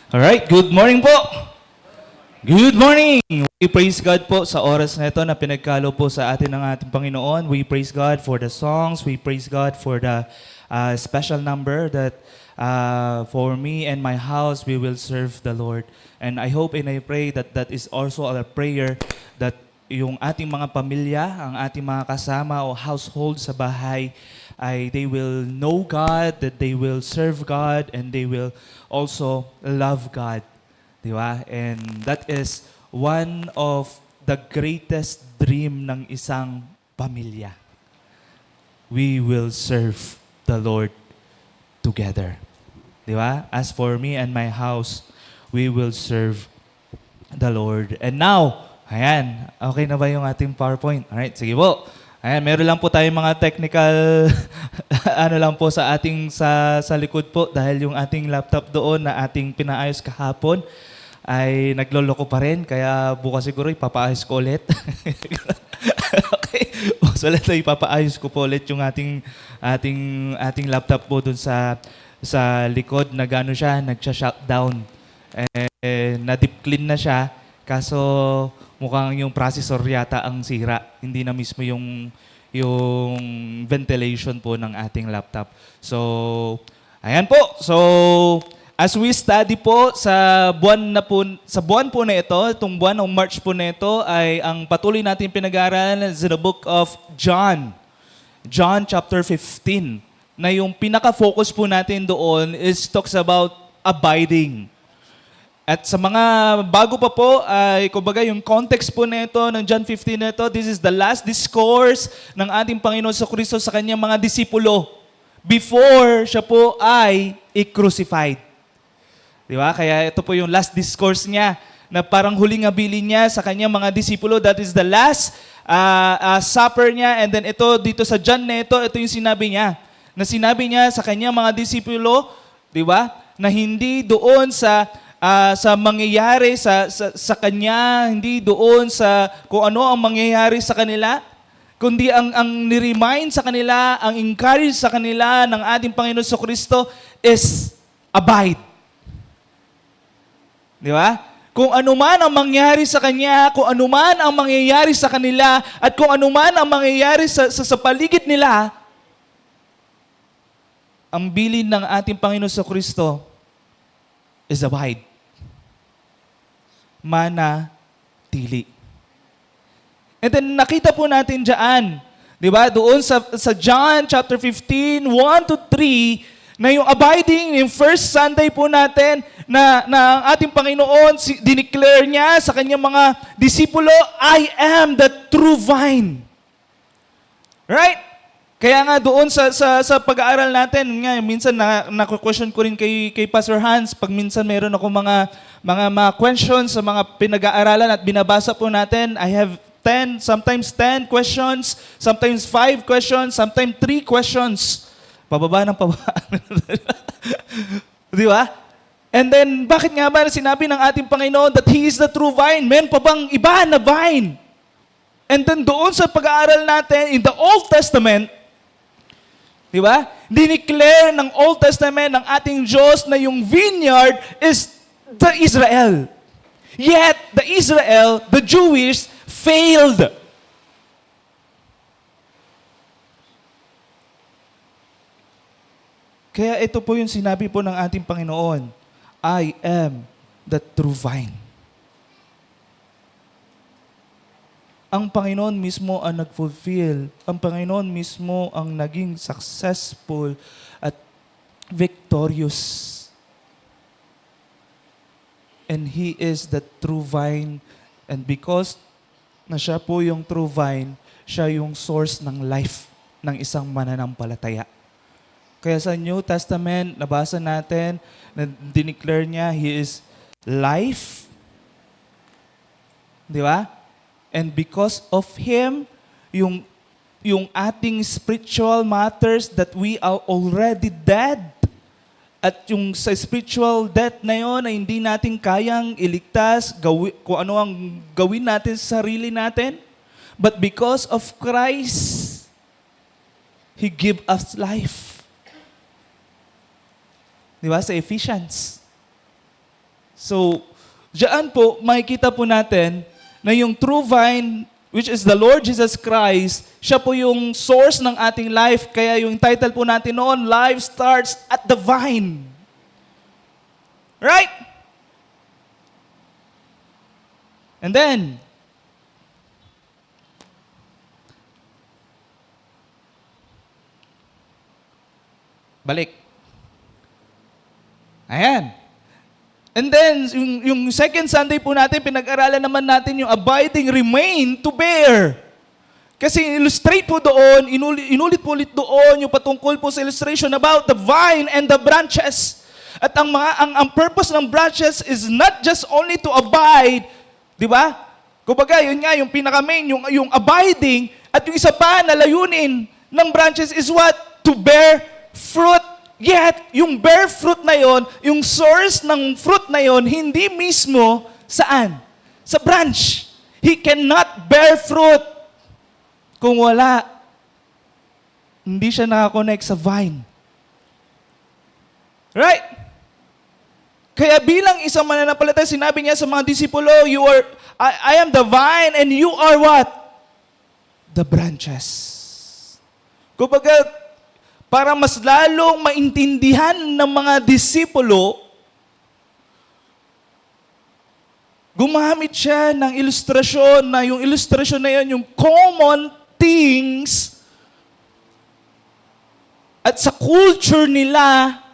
Alright, good morning po. Good morning! We praise God po sa oras na ito na pinagkalo po sa atin ng ating Panginoon. We praise God for the songs. We praise God for the special number that for me and my house, we will serve the Lord. And I hope and I pray that that is also a prayer that yung ating mga pamilya, ang ating mga kasama o household sa bahay, ay they will know God, that they will serve God, and they will also love God. Di ba? And that is one of the greatest dream ng isang pamilya. We will serve the Lord together. Di ba? As for me and my house, we will serve the Lord. And now, ayan, okay na ba yung ating PowerPoint? Alright, sige po. Ayan, meron lang po tayong mga technical ano lang po sa ating sa likod po dahil yung ating laptop doon na ating pinaayos kahapon ay nagloloko pa rin kaya bukas siguro ipapaayos ko ulit. Okay. So ulit ipapaayos ko po ulit yung ating laptop po doon sa likod na gano siya, nagsha-shutdown. Na-deep clean na siya kaso mukhang yung processor yata ang sira. Hindi na mismo yung ventilation po ng ating laptop. So, ayan po. So, as we study po sa buwan po na ito, itong buwan ng March po na ito ay ang patuloy natin pinag-aaralan is the book of John. John chapter 15. Na yung pinaka-focus po natin doon is talks about abiding. At sa mga bago pa po, ay kumbaga yung context po nito ng John 15 na ito, this is the last discourse ng ating Panginoon sa Kristo sa kanyang mga disipulo before siya po ay i-crucified. Di ba? Kaya ito po yung last discourse niya na parang huling habilin niya sa kanyang mga disipulo. That is the last supper niya. And then ito, dito sa John na ito yung sinabi niya. Na sinabi niya sa kanyang mga disipulo, di ba? Na hindi doon sa mangyayari sa kanya, hindi doon sa kung ano ang mangyayari sa kanila, kundi ang ni-remind sa kanila, ang encourage sa kanila ng ating Panginoon sa Kristo is abide. Di ba? Kung ano man ang mangyayari sa kanya, kung ano man ang mangyayari sa kanila, at kung ano man ang mangyayari sa paligid nila, ang bilin ng ating Panginoon sa Kristo is abide. Manatili. And then nakita po natin diyan, 'di ba? Doon sa John chapter 15, 1 to 3, na yung abiding, yung first Sunday po natin na ang ating Panginoon dineclare niya sa kanyang mga disipulo, I am the true vine. Right? Kaya nga doon sa pag-aaral natin, nga minsan na-question ko rin kay Pastor Hans pag minsan meron ako mga questions sa mga pinag-aaralan at binabasa po natin. I have 10, sometimes 10 questions, sometimes 5 questions, sometimes 3 questions. Pababa ng pababa. Di ba? And then, bakit nga ba sinabi ng ating Panginoon that He is the true vine? Meron pa bang iba na vine? And then doon sa pag-aaral natin, in the Old Testament, di ba? Dineclare ng Old Testament ng ating Diyos na yung vineyard is the Israel. Yet, the Jewish, failed. Kaya ito po yung sinabi po ng ating Panginoon, I am the true vine. Ang Panginoon mismo ang nag-fulfill. Ang Panginoon mismo ang naging successful at victorious. And He is the true vine. And because na siya po yung true vine, siya yung source ng life ng isang mananampalataya. Kaya sa New Testament, nabasa natin, na dineclare niya, He is life. Di ba? And because of Him, yung ating spiritual matters that we are already dead, at yung sa spiritual death na yon ay hindi natin kayang iligtas, kung ano ang gawin natin sa sarili natin. But because of Christ, He give us life. Di ba? Sa Ephesians. So, diyan po, makikita po natin na yung true vine, which is the Lord Jesus Christ, siya po yung source ng ating life. Kaya yung title po natin noon, Life Starts at the Vine. Right? And then, balik. Ayan. And then, yung second Sunday po natin, pinag-aralan naman natin yung abiding, remain, to bear. Kasi illustrate po doon, inulit po ulit doon yung patungkol po sa illustration about the vine and the branches. At ang purpose ng branches is not just only to abide, di ba? Kumbaga, yun nga, yung pinaka-main, yung abiding, at yung isa pa na layunin ng branches is what? To bear fruit. Yet, yung bear fruit na yon, yung source ng fruit na yon, hindi mismo saan? Sa branch. He cannot bear fruit kung wala. Hindi siya nakakonect sa vine. Right? Kaya bilang isang mananampalataya, sinabi niya sa mga disipulo, I am the vine and you are what? The branches. Kumbaga, para mas lalong maintindihan ng mga disipulo, gumamit siya ng ilustrasyon na yung ilustrasyon na yun, yung common things at sa culture nila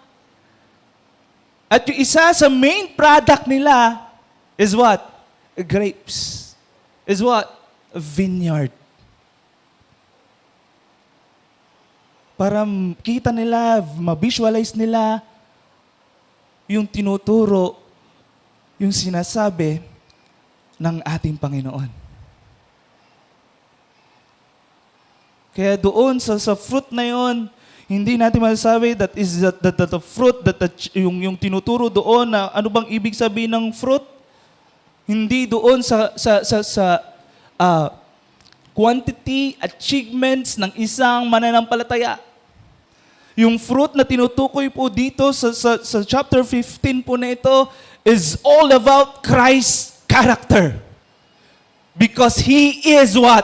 at yung isa sa main product nila is what? Grapes. Is what? A vineyard. Para kita nila, ma-visualize nila yung tinuturo, yung sinasabi ng ating Panginoon. Kaya doon sa fruit na yon, hindi natin masasabi that is that the fruit, yung tinuturo doon na ano bang ibig sabihin ng fruit? Hindi doon sa quantity, achievements ng isang mananampalataya. Yung fruit na tinutukoy po dito sa chapter 15 po na ito is all about Christ's character. Because He is what?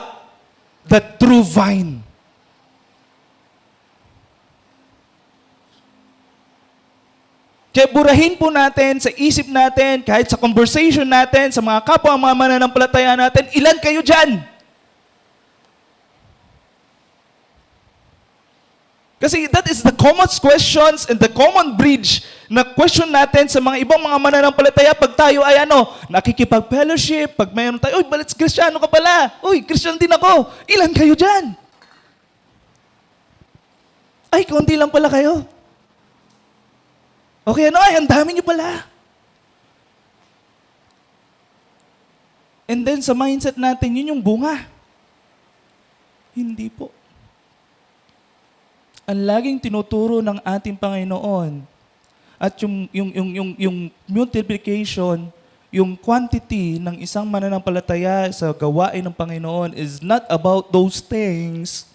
The true vine. Kaya burahin po natin sa isip natin, kahit sa conversation natin, sa mga kapwa, mga mananampalataya natin, ilan kayo dyan? Kasi that is the common questions and the common bridge na question natin sa mga ibang mga mananampalataya pag tayo ay nakikipag-fellowship, pag mayroon tayo, balit Kristiyano ka pala. Kristiyano din ako. Ilan kayo dyan? Konti lang pala kayo. Okay, ang dami niyo pala. And then sa mindset natin, yun yung bunga. Hindi po. Ang laging tinuturo ng ating Panginoon at yung multiplication, yung quantity ng isang mananampalataya sa gawain ng Panginoon is not about those things.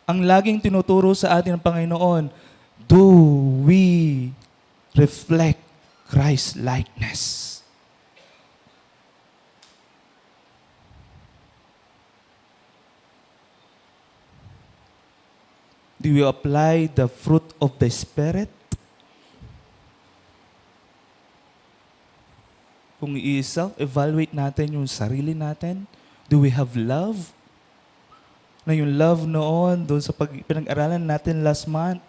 Ang laging tinuturo sa atin ng Panginoon, do we reflect Christ's likeness? Do we apply the fruit of the Spirit? Kung i-self-evaluate natin yung sarili natin, do we have love? Na yung love noon, doon sa pinag-aralan natin last month,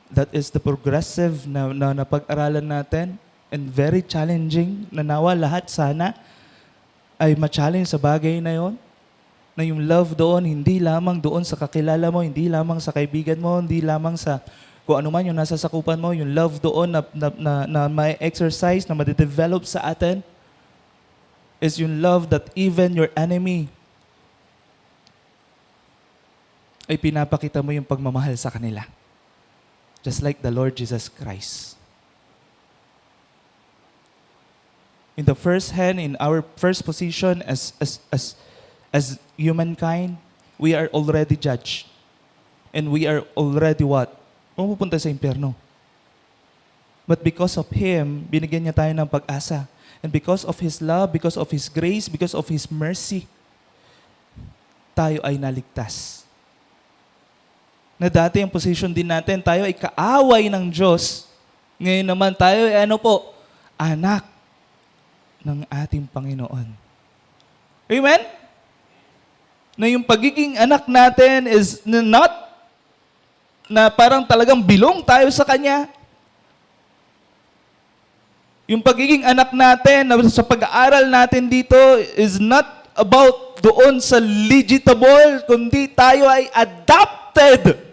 that is the progressive na napag-aralan natin and very challenging, na nawa lahat sana ay ma-challenge sa bagay na yon. Na yung love doon, hindi lamang doon sa kakilala mo, hindi lamang sa kaibigan mo, hindi lamang sa kung ano man yung nasa sakupan mo, yung love doon na may exercise, na madidevelop sa atin, is yung love that even your enemy ay pinapakita mo yung pagmamahal sa kanila. Just like the Lord Jesus Christ. In the first hand, in our first position as humankind, we are already judged. And we are already what? Pupunta sa impyerno. But because of Him, binigyan niya tayo ng pag-asa. And because of His love, because of His grace, because of His mercy, tayo ay naligtas. Na dati ang position din natin, tayo ay kaaway ng Diyos. Ngayon naman tayo ay anak ng ating Panginoon. Amen? Na yung pagiging anak natin is not na parang talagang bilong tayo sa Kanya. Yung pagiging anak natin sa pag-aaral natin dito is not about doon sa legitimate, kundi tayo ay adopted.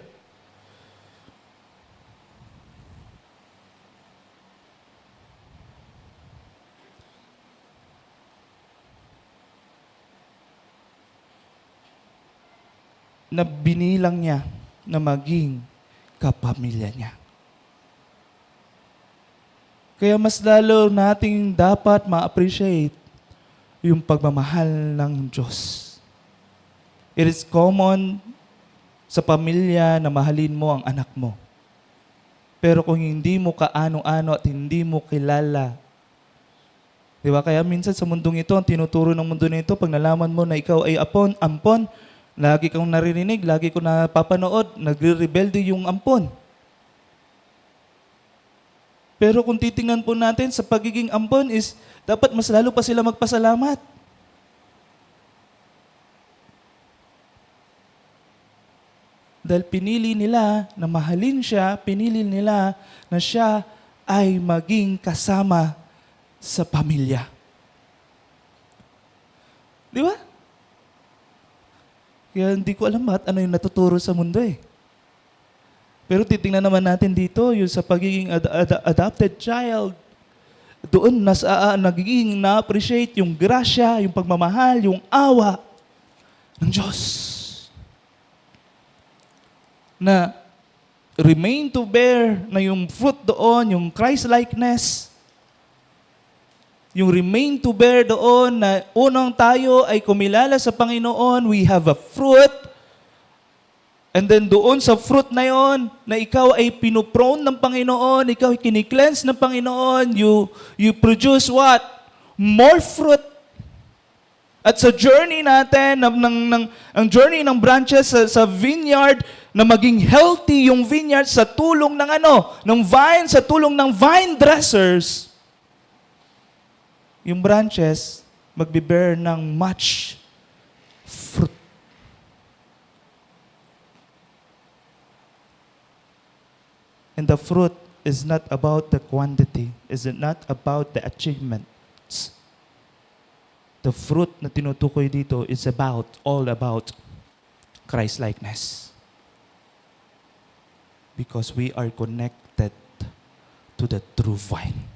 Na binilang niya na maging kapamilya niya. Kaya mas lalo nating dapat ma-appreciate yung pagmamahal ng Diyos. It is common sa pamilya na mahalin mo ang anak mo. Pero kung hindi mo kaano-ano at hindi mo kilala, di ba? Kaya minsan sa mundong ito, ang tinuturo ng mundo nito, pag nalaman mo na ikaw ay ampon, lagi kang naririnig, lagi ko napapanood, nagre-rebelde yung ampon. Pero kung titingnan po natin sa pagiging ampon is, dapat mas lalo pa sila magpasalamat. Dahil pinili nila na mahalin siya, pinili nila na siya ay maging kasama sa pamilya. Di ba? Kaya hindi ko alam ano yung natuturo sa mundo eh. Pero titingnan naman natin dito, yung sa pagiging adopted child, doon nagiging na-appreciate yung grasya, yung pagmamahal, yung awa ng Diyos. Na remain to bear, na yung fruit doon, yung Christ-likeness, yung remain to bear doon na unang tayo ay kumilala sa Panginoon, we have a fruit. And then doon sa fruit na yon, na ikaw ay pinuprone ng Panginoon, ikaw ay kinikleanse ng Panginoon, you produce what? More fruit. At sa journey natin, ang journey ng branches sa vineyard, na maging healthy yung vineyard sa tulong ng ng vine, sa tulong ng vine dressers, yung branches magbe-bear ng much fruit. And the fruit is not about the quantity, is not about the achievements. The fruit na tinutukoy dito is all about Christ-likeness. Because we are connected to the true vine.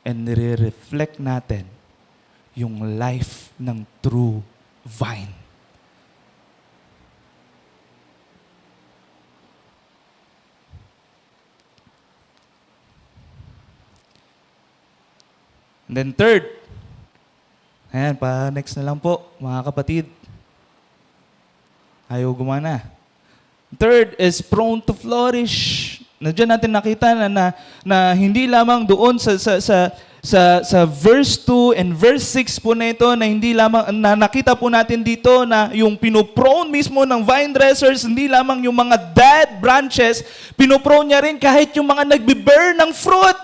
And nire-reflect natin yung life ng true vine. And then third, ayan, next na lang po, mga kapatid. Ayaw gumana. Third is prone to flourish. Nandiyan natin nakita na hindi lamang doon sa verse 2 and verse 6 po na ito, na hindi lamang, na nakita po natin dito na yung pinoprone mismo ng vine dressers, hindi lamang yung mga dead branches, pinoprone niya rin kahit yung mga nagbe-bear ng fruit.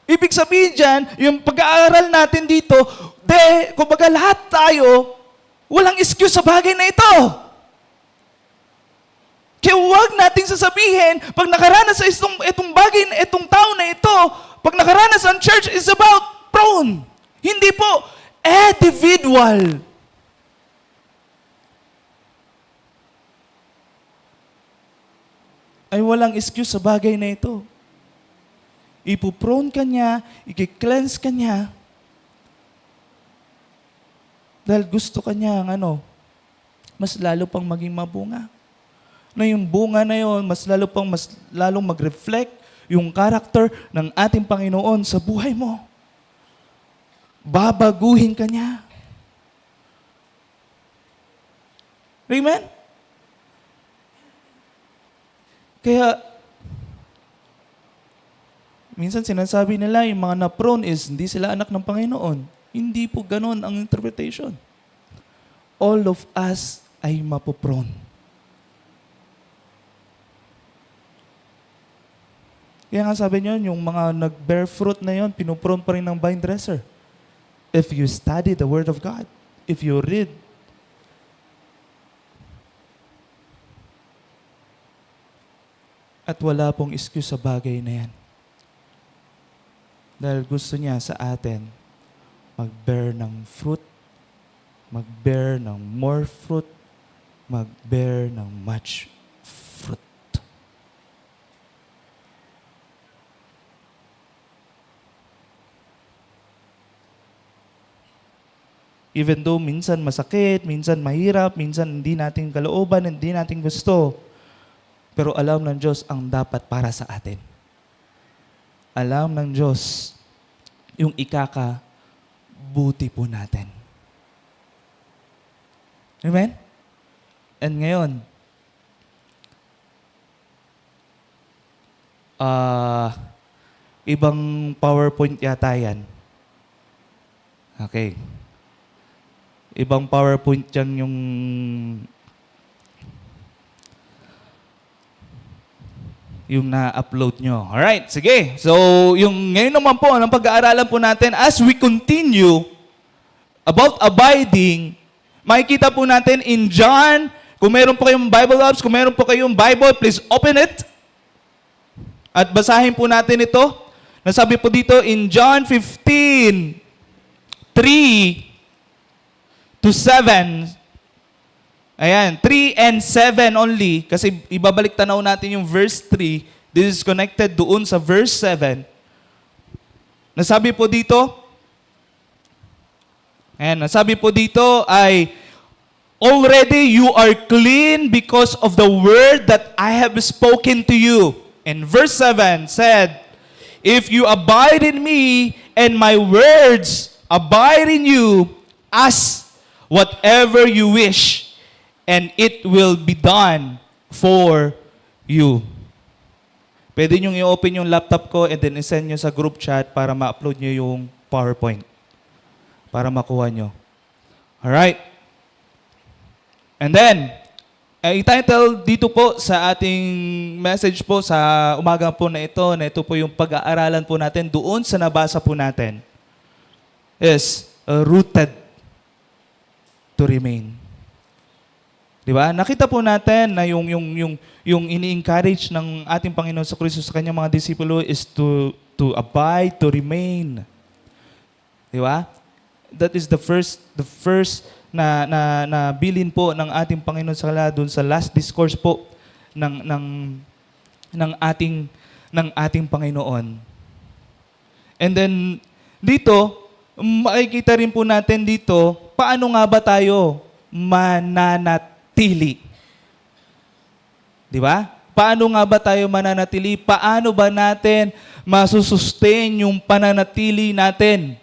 Ibig sabihin dyan, yung pag-aaral natin dito, kumbaga lahat tayo, walang excuse sa bagay na ito. Kaya huwag nating sasabihin, pag nakaranas sa itong bagay, itong tao na ito, pag nakaranas ang church is about prone. Hindi po, individual. Ay walang excuse sa bagay na ito. Ipuprone ka niya, i-cleanse ka niya, dahil gusto ka niya mas lalo pang maging mabunga. Na yung bunga na yon, mas lalong mag-reflect yung character ng ating Panginoon sa buhay mo. Babaguhin ka niya. Amen? Kaya, minsan sinasabi nila yung mga na-prone is hindi sila anak ng Panginoon. Hindi po ganon ang interpretation. All of us ay mapoprone. Kaya nga sabi niyo, yung mga nag-bear fruit na yon, pinuprone pa rin ng vine dresser. If you study the Word of God, if you read, at wala pong excuse sa bagay na yan. Dahil gusto niya sa atin, mag-bear ng fruit, mag-bear ng more fruit, mag-bear ng much fruit. Even though minsan masakit, minsan mahirap, minsan hindi natin kalooban, hindi natin gusto, pero alam ng Diyos ang dapat para sa atin. Alam ng Diyos yung ikakabuti po natin. Amen? And ngayon, ibang PowerPoint yata yan. Okay. Ibang PowerPoint yan yung na-upload nyo. Alright, sige. So, ngayon naman po, ang pag-aaralan po natin, as we continue about abiding, makikita po natin in John, kung meron po kayong Bible apps, kung meron po kayong Bible, please open it. At basahin po natin ito. Nasabi po dito in John 15, 3 to 7. Ayan, 3 and 7 only. Kasi ibabalik tanaw natin yung verse 3. This is connected doon sa verse 7. Nasabi po dito, nasabi po dito ay, already you are clean because of the word that I have spoken to you. And verse 7 said, if you abide in me and my words abide in you, ask whatever you wish, and it will be done for you. Pwede nyo i-open yung laptop ko and then i-send nyo sa group chat para ma-upload nyo yung PowerPoint. Para makuha nyo. Alright? And then, i-title dito po sa ating message po sa umaga po na ito po yung pag-aaralan po natin doon sa nabasa po natin is rooted to remain. Di ba? Nakita po natin na yung ini-encourage ng ating Panginoon sa Kristo sa kanyang mga disipulo is to abide, to remain. Di ba? That is the first na bilin po ng ating Panginoon sa kanila doon sa last discourse po ng ating Panginoon. And then dito makikita rin po natin dito, paano nga ba tayo mananatili? Di ba? Paano nga ba tayo mananatili? Paano ba natin masusustain yung pananatili natin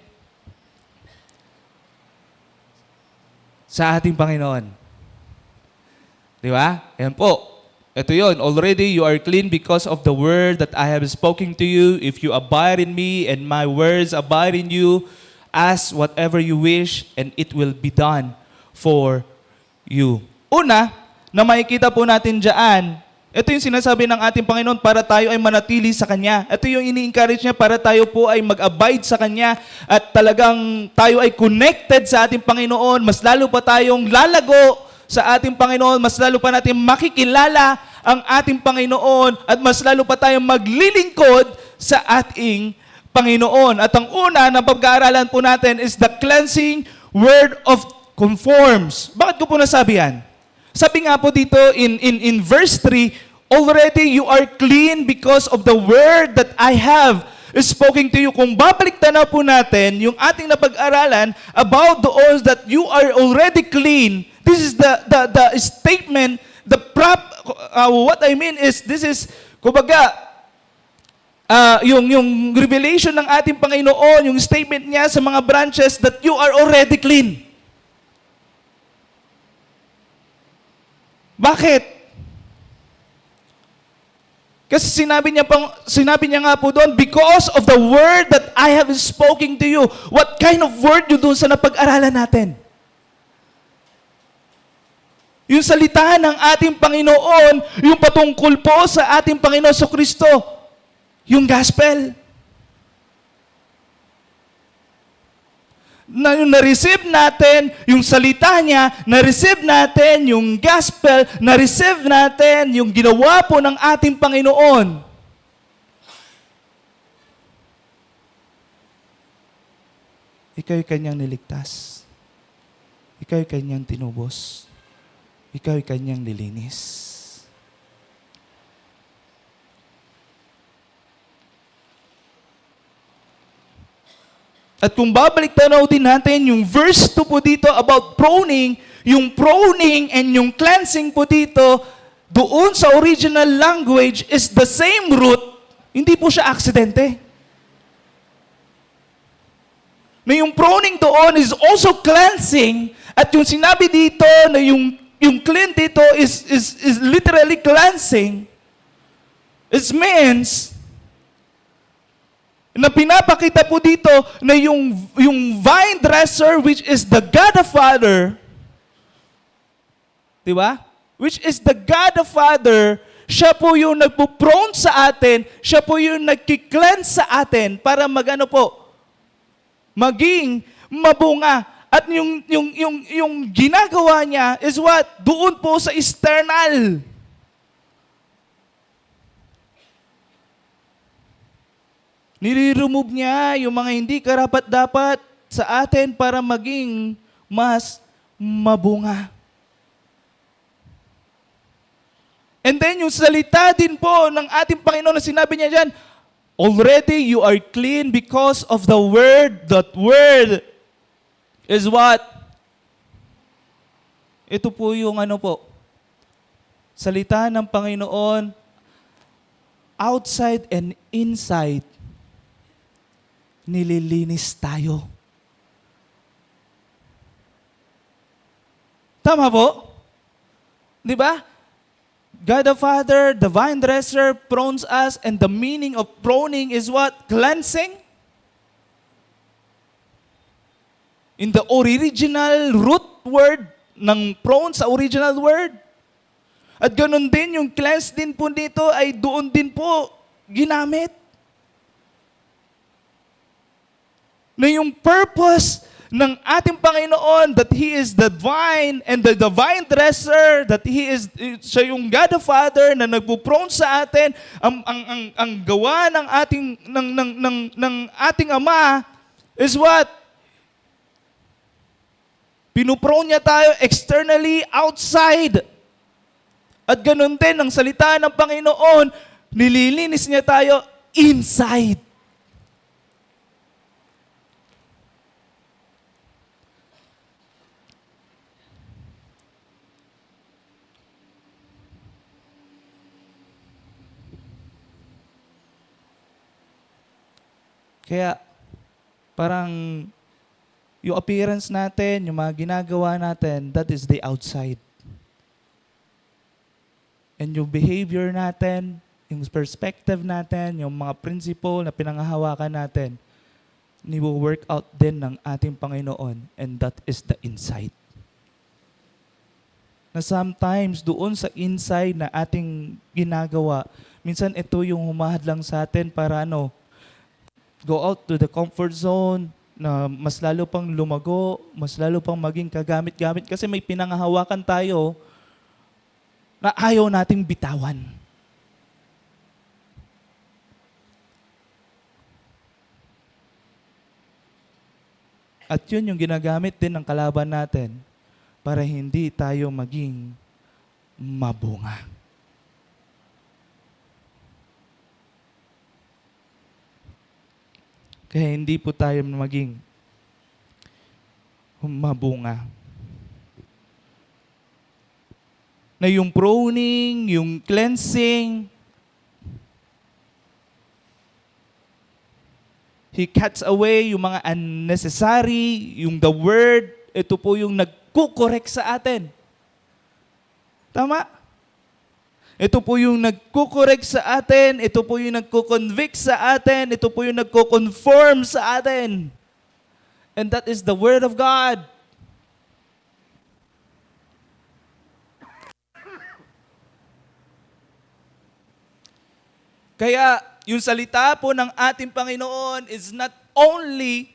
sa ating Panginoon? Di ba? Ayan po. Ito yun. Already you are clean because of the word that I have spoken to you. If you abide in me and my words abide in you, ask whatever you wish and it will be done for you. Una, na makikita po natin dyan, ito yung sinasabi ng ating Panginoon para tayo ay manatili sa Kanya. Ito yung ini-encourage niya para tayo po ay mag-abide sa Kanya at talagang tayo ay connected sa ating Panginoon. Mas lalo pa tayong lalago sa ating Panginoon. Mas lalo pa natin makikilala ang ating Panginoon at mas lalo pa tayong maglilingkod sa ating Panginoon. At ang una na pag-aaralan po natin is the cleansing word of conforms. Bakit ko po nasabi yan? Sabi nga po dito in verse 3, already you are clean because of the word that I have spoken to you. Kung babaliktad na po natin yung ating napag-aralan about those that you are already clean, this is the statement, what I mean is, this is, kumbaga, yung revelation ng ating Panginoon, yung statement niya sa mga branches that you are already clean. Bakit? Kasi sinabi niya nga po doon, because of the word that I have spoken to you. What kind of word yun doon sa napag-aralan natin? Yung salita ng ating Panginoon, yung patungkol po sa ating Panginoon sa Kristo, yung gospel. Na yung na-receive natin, yung salita niya, na-receive natin yung gospel, na-receive natin yung ginawa po ng ating Panginoon. Ikaw'y kanyang niligtas. Ikaw'y kanyang tinubos. Ikaw'y kanyang nilinis. At kung babalik tanaw din natin yung verse 2 po dito about pruning, yung pruning and yung cleansing po dito, doon sa original language is the same root, hindi po siya aksidente. Na yung pruning doon is also cleansing, at yung sinabi dito na yung clean dito is literally cleansing. It means na pinapakita po dito na yung vine dresser, which is the God the Father, di ba? Which is the God the Father, siya po yung nagpo-prone sa atin, siya po yung nagki-cleanse sa atin para magano po, maging mabunga. At yung ginagawa niya is what? Doon po sa external. Nire-remove niya yung mga hindi karapat-dapat sa atin para maging mas mabunga. And then yung salita din po ng ating Panginoon na sinabi niya dyan, already you are clean because of the word. That word is what? Ito po yung ano po, salita ng Panginoon, outside and inside, nililinis tayo. Tama po? Di ba? God the Father, the vine dresser, prunes us, and the meaning of pruning is what? Cleansing. In the original root word ng prune sa original word. At ganun din, yung cleanse din po dito ay doon din po ginamit. Na yung purpose ng ating Panginoon, that He is the vine and the vine dresser, that siya yung God the Father na nagpo-prone sa atin, ang gawa ng ating Ama is what? Pinuprone niya tayo externally, outside. At ganun din, ang salita ng Panginoon, nililinis niya tayo inside. Kaya, parang yung appearance natin, yung mga ginagawa natin, that is the outside. And yung behavior natin, yung perspective natin, yung mga principle na pinanghahawakan natin, ni-work out din ng ating Panginoon, and that is the inside. Na sometimes, doon sa inside na ating ginagawa, minsan ito yung humahadlang sa atin para go out to the comfort zone, na mas lalo pang lumago, mas lalo pang maging kagamit-gamit kasi may pinanghahawakan tayo na ayaw nating bitawan. At yun yung ginagamit din ng kalaban natin para hindi tayo maging mabunga. Kaya hindi po tayo maging mabunga. Na yung pruning, yung cleansing, He cuts away yung mga unnecessary, yung the word, ito po yung nagkukorek sa atin. Tama? Ito po yung nagkukorek sa atin. Ito po yung nagkukonvict sa atin. Ito po yung nagkukonform sa atin. And that is the Word of God. Kaya yung salita po ng ating Panginoon is not only,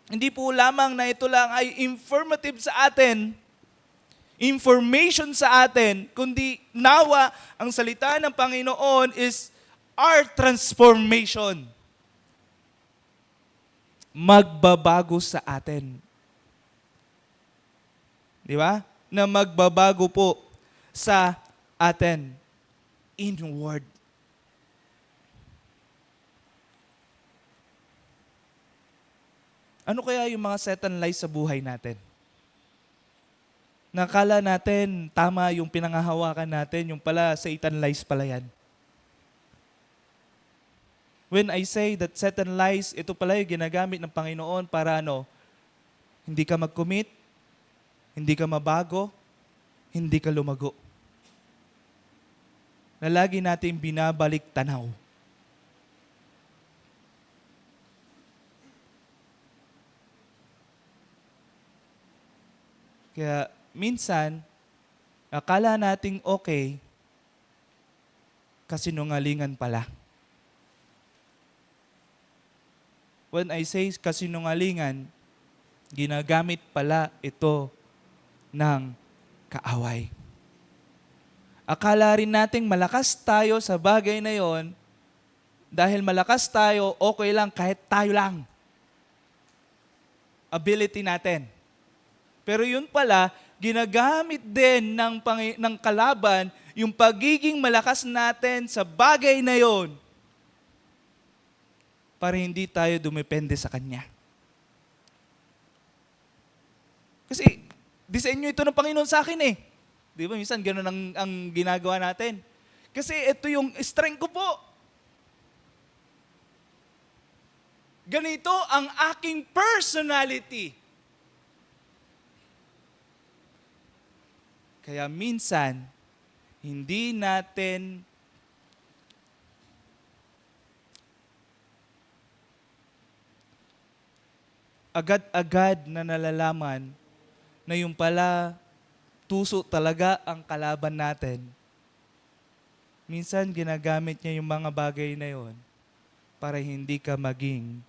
hindi po lamang na ito lang ay informative sa atin, information sa atin, kundi nawa ang salita ng Panginoon is our transformation. Magbabago sa atin. Di ba? Na magbabago po sa atin. Inward. Ano kaya yung mga Satan lies sa buhay natin? Nakala natin, tama yung pinangahawakan natin, yung pala, Satan lies pala yan. When I say that Satan lies, ito pala yung ginagamit ng Panginoon para hindi ka mag-commit, hindi ka mabago, hindi ka lumago. Na lagi natin binabalik tanaw. Kaya minsan, akala nating okay, kasinungalingan pala. When I say kasinungalingan, ginagamit pala ito ng kaaway. Akala rin nating malakas tayo sa bagay na yon, dahil malakas tayo, okay lang kahit tayo lang. Ability natin. Pero yun pala, ginagamit din ng kalaban yung pagiging malakas natin sa bagay na yon para hindi tayo dumepende sa Kanya. Kasi, disenyo ito ng Panginoon sa akin eh. Di ba? Minsan ganun ang ginagawa natin. Kasi ito yung strength ko po. Ganito ang aking personality. Kaya minsan, hindi natin agad-agad na nalalaman na yung pala tuso talaga ang kalaban natin. Minsan ginagamit niya yung mga bagay na yon para hindi ka maging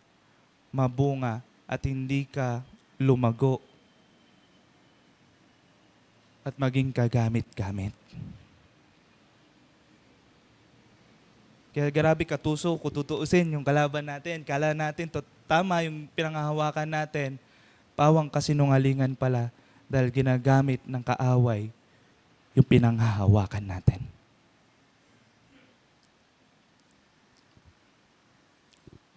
mabunga at hindi ka lumago at maging kagamit-gamit. Kaya grabe katuso, kung tutuusin yung kalaban natin, kala natin tama yung pinangahawakan natin, pawang kasinungalingan pala dahil ginagamit ng kaaway yung pinanghahawakan natin.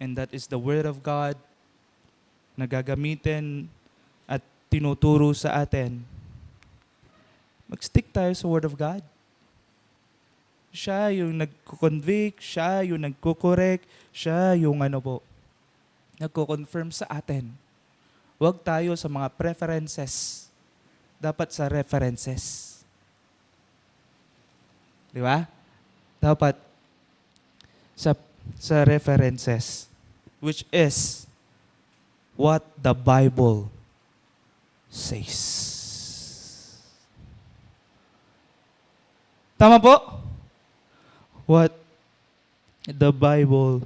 And that is the Word of God na gagamitin at tinuturo sa atin. Mag-stick tayo sa Word of God. Siya yung nagko-convict, siya yung nagko-correct, siya yung nagko-confirm sa atin. Huwag tayo sa mga preferences. Dapat sa references. Di ba? Dapat sa references, which is what the Bible says. Tama po? What the Bible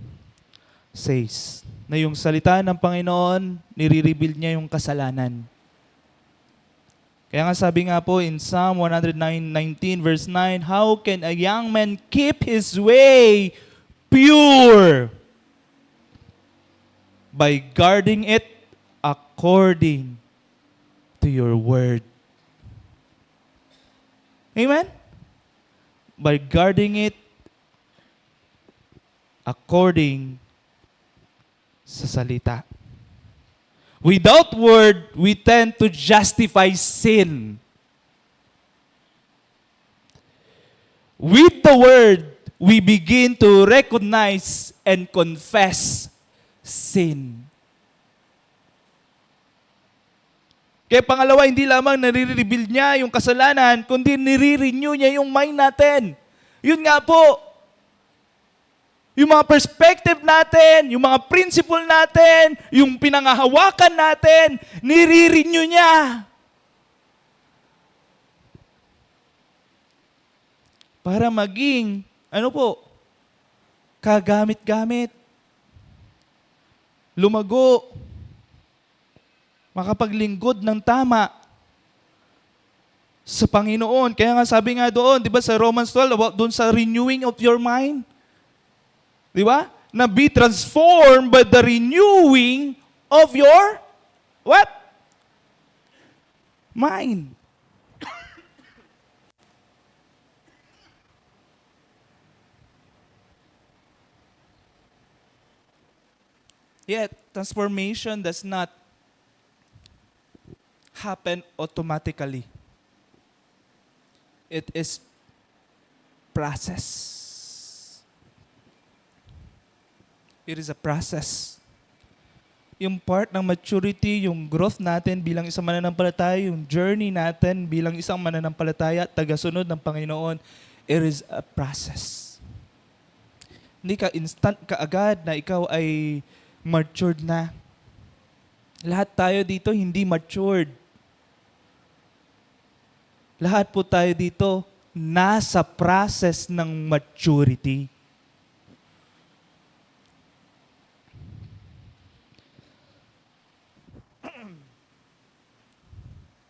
says. Na yung salita ng Panginoon, nire-reveal niya yung kasalanan. Kaya nga sabi nga po in Psalm 119 verse 9, how can a young man keep his way pure? By guarding it according to your word. Amen? By guarding it according sa salita. Without word, we tend to justify sin. With the word, we begin to recognize and confess sin. Kaya pangalawa, hindi lamang nare-reveal niya yung kasalanan, kundi nire-renew niya yung mind natin. Yun nga po, yung mga perspective natin, yung mga principle natin, yung pinangahawakan natin, nire-renew niya. Para maging, kagamit-gamit, lumago, makapaglingkod ng tama sa Panginoon. Kaya nga sabi nga doon, di ba sa Romans 12, about doon sa renewing of your mind, di ba? Na be transformed by the renewing of your, what? Mind. Yet, transformation does not happen automatically. It is process. It is a process. Yung part ng maturity, yung growth natin bilang isang mananampalataya, yung journey natin bilang isang mananampalataya at tagasunod ng Panginoon, it is a process. Hindi ka instant kaagad na ikaw ay matured na. Lahat tayo dito hindi matured. Lahat po tayo dito nasa process ng maturity.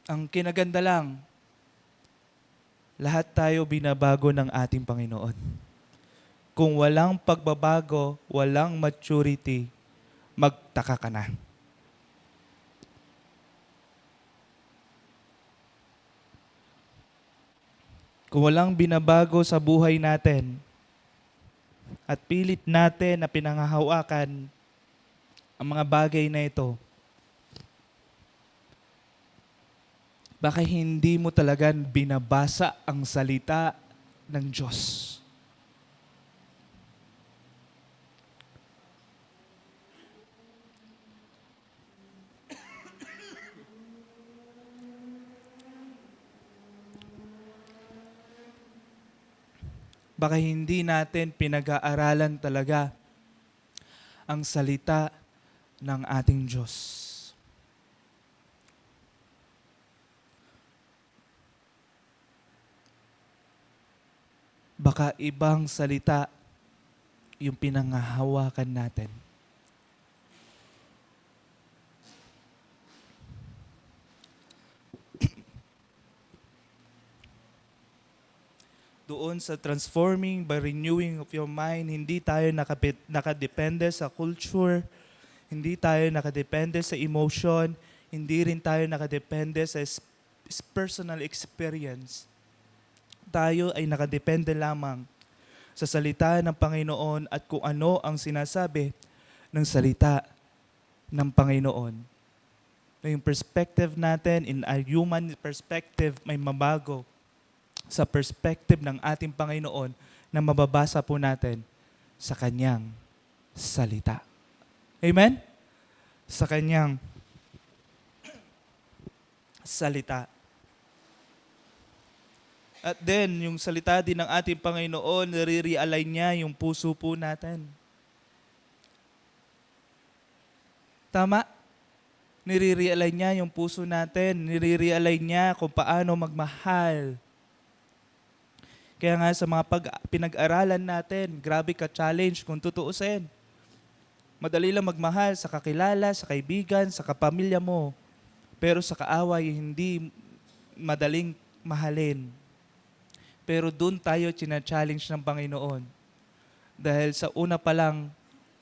Ang kinaganda lang, lahat tayo binabago ng ating Panginoon. Kung walang pagbabago, walang maturity, magtaka ka na. Kung walang binabago sa buhay natin at pilit natin na pinanghahawakan ang mga bagay na ito, baka hindi mo talagang binabasa ang salita ng Diyos. Baka hindi natin pinag-aaralan talaga ang salita ng ating Diyos. Baka ibang salita yung pinanghahawakan natin. Doon sa transforming by renewing of your mind, hindi tayo nakadepende sa culture, hindi tayo nakadepende sa emotion, hindi rin tayo nakadepende sa personal experience. Tayo ay nakadepende lamang sa salita ng Panginoon at kung ano ang sinasabi ng salita ng Panginoon. Na yung perspective natin, in a human perspective, may mabago sa perspective ng ating Panginoon na mababasa po natin sa Kanyang salita. Amen? Sa Kanyang salita. At then, yung salita din ng ating Panginoon, nare-realign niya yung puso po natin. Tama? Nire-realign niya yung puso natin. Nire-realign niya kung paano magmahal. Kaya nga sa mga pinag-aralan natin, grabe ka-challenge kung tutuusin. Madali lang magmahal sa kakilala, sa kaibigan, sa kapamilya mo. Pero sa kaaway, hindi madaling mahalin. Pero doon tayo china-challenge ng Panginoon. Dahil sa una pa lang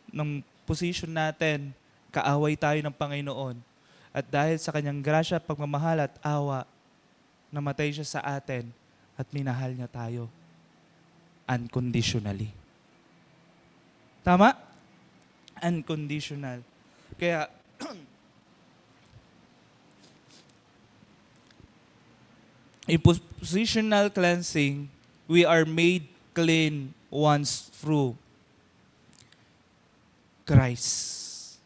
ng position natin, kaaway tayo ng Panginoon. At dahil sa kanyang grasya, pagmamahal at awa, namatay siya sa atin at minahal niya tayo unconditionally. Tama? Unconditional. Kaya, in positional cleansing, we are made clean once through Christ.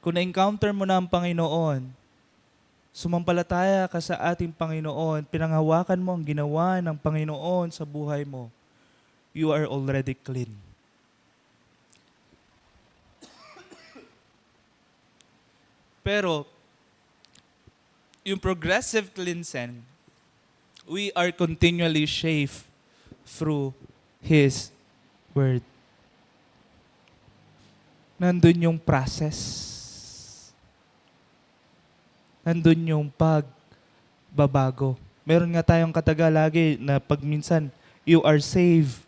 Kung na-encounter mo na ang Panginoon, sumampalataya ka sa ating Panginoon, pinanghawakan mo ang ginawa ng Panginoon sa buhay mo, you are already clean. Pero, yung progressive cleansing, we are continually shaped through His Word. Nandun yung process. Nandun yung pagbabago. Meron nga tayong kataga lagi na pag minsan, you are saved.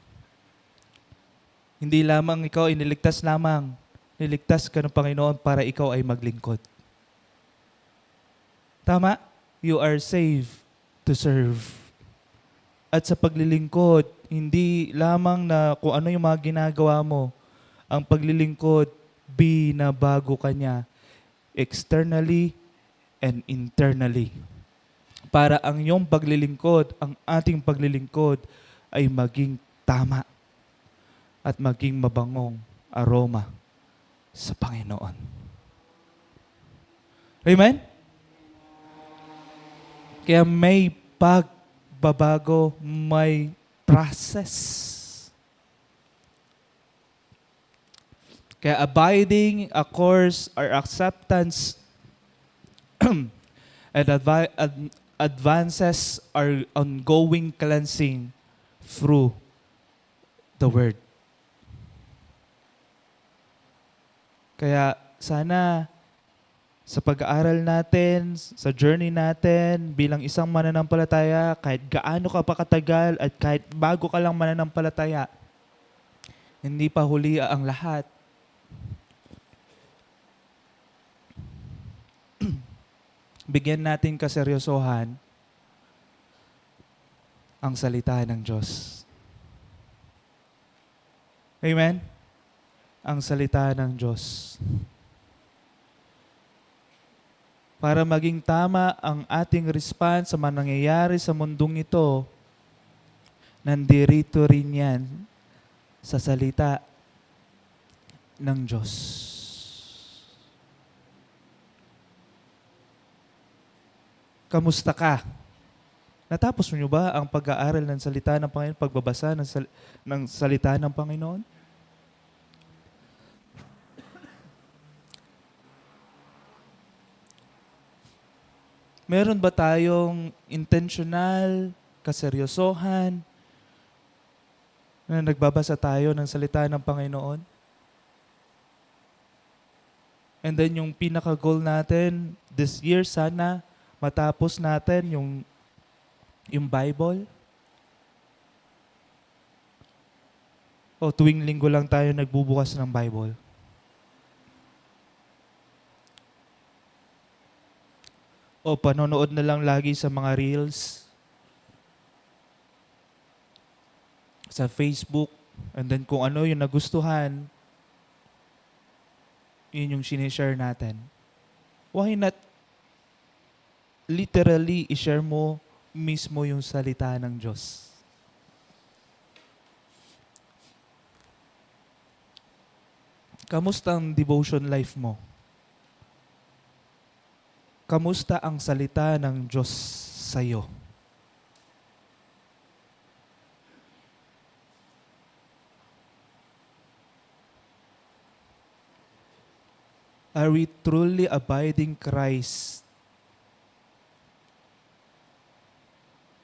Hindi lamang ikaw ay niligtas lamang. Niligtas ka ng Panginoon para ikaw ay maglingkod. Tama? You are saved to serve. At sa paglilingkod, hindi lamang na kung ano yung mga ginagawa mo, ang paglilingkod, binabago ka niya externally and internally. Para ang iyong paglilingkod, ang ating paglilingkod ay maging tama at maging mabangong aroma sa Panginoon. Amen? Kaya may pagbabago, may process. Kaya abiding, a course, or acceptance and advances our ongoing cleansing through the Word. Kaya sana sa pag-aaral natin, sa journey natin bilang isang mananampalataya, kahit gaano ka pa katagal at kahit bago ka lang mananampalataya, hindi pa huli ang lahat. Bigyan natin kaseryosohan ang salita ng Diyos. Amen? Ang salita ng Diyos. Para maging tama ang ating response sa mga nangyayari sa mundong ito, nandirito rin yan sa salita ng Diyos. Kamusta ka? Natapos mo ba ang pag-aaral ng salita ng Panginoon, pagbabasa ng salita ng Panginoon? Meron ba tayong intentional, kaseryosohan, na nagbabasa tayo ng salita ng Panginoon? And then yung pinaka-goal natin this year, sana matapos natin yung Bible. O tuwing linggo lang tayo nagbubukas ng Bible. O panonood na lang lagi sa mga reels sa Facebook, and then kung ano yung nagustuhan, yun yung sinishare natin. Why not literally i-share mo mismo yung salita ng Diyos? Kamusta ang devotion life mo? Kamusta ang salita ng Diyos sa'yo? Are we truly abiding Christ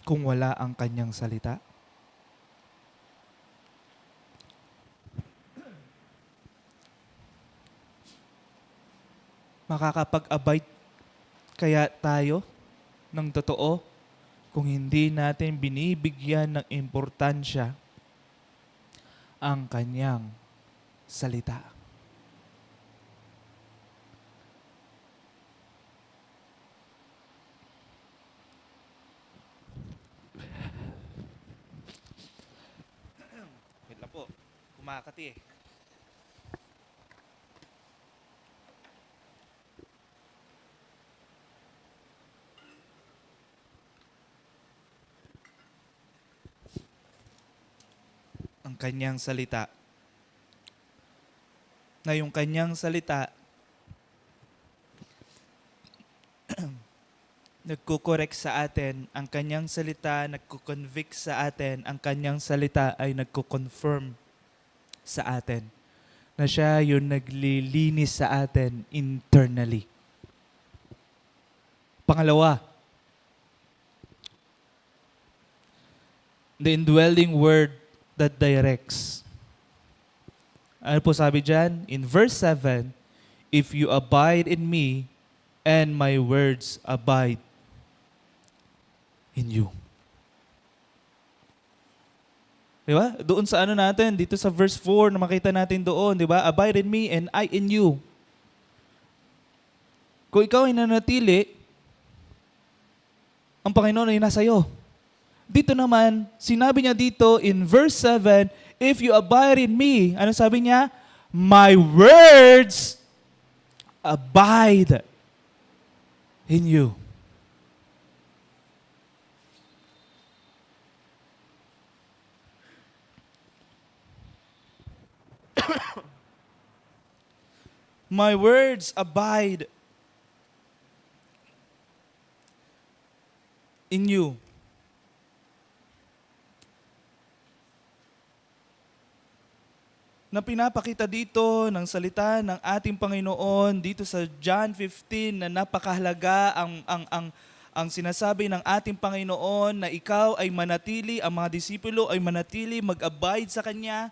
kung wala ang kanyang salita? Makakapag-abide kaya tayo ng totoo kung hindi natin binibigyan ng importansya ang kanyang salita? Wait lang po, kumakati eh. Ang kanyang salita. Na yung kanyang salita nagkukorek sa atin, ang kanyang salita nagkukonvict sa atin, ang kanyang salita ay nagkukonfirm sa atin na siya yung naglilinis sa atin internally. Pangalawa, the indwelling word that directs. Ano po sabi dyan? In verse 7, if you abide in me and my words abide in you. Di ba? Doon sa ano natin, dito sa verse 4 na makita natin doon, di ba? Abide in me and I in you. Kung ikaw ay nanatili, ang Panginoon ay nasa iyo. Dito naman, sinabi niya dito in verse 7, if you abide in me, ano sabi niya? My words abide in you. My words abide in you. Na pinapakita dito ng salita ng ating Panginoon dito sa John 15 na napakahalaga ang sinasabi ng ating Panginoon na ikaw ay manatili, ang mga disipulo ay manatili, mag-abide sa Kanya.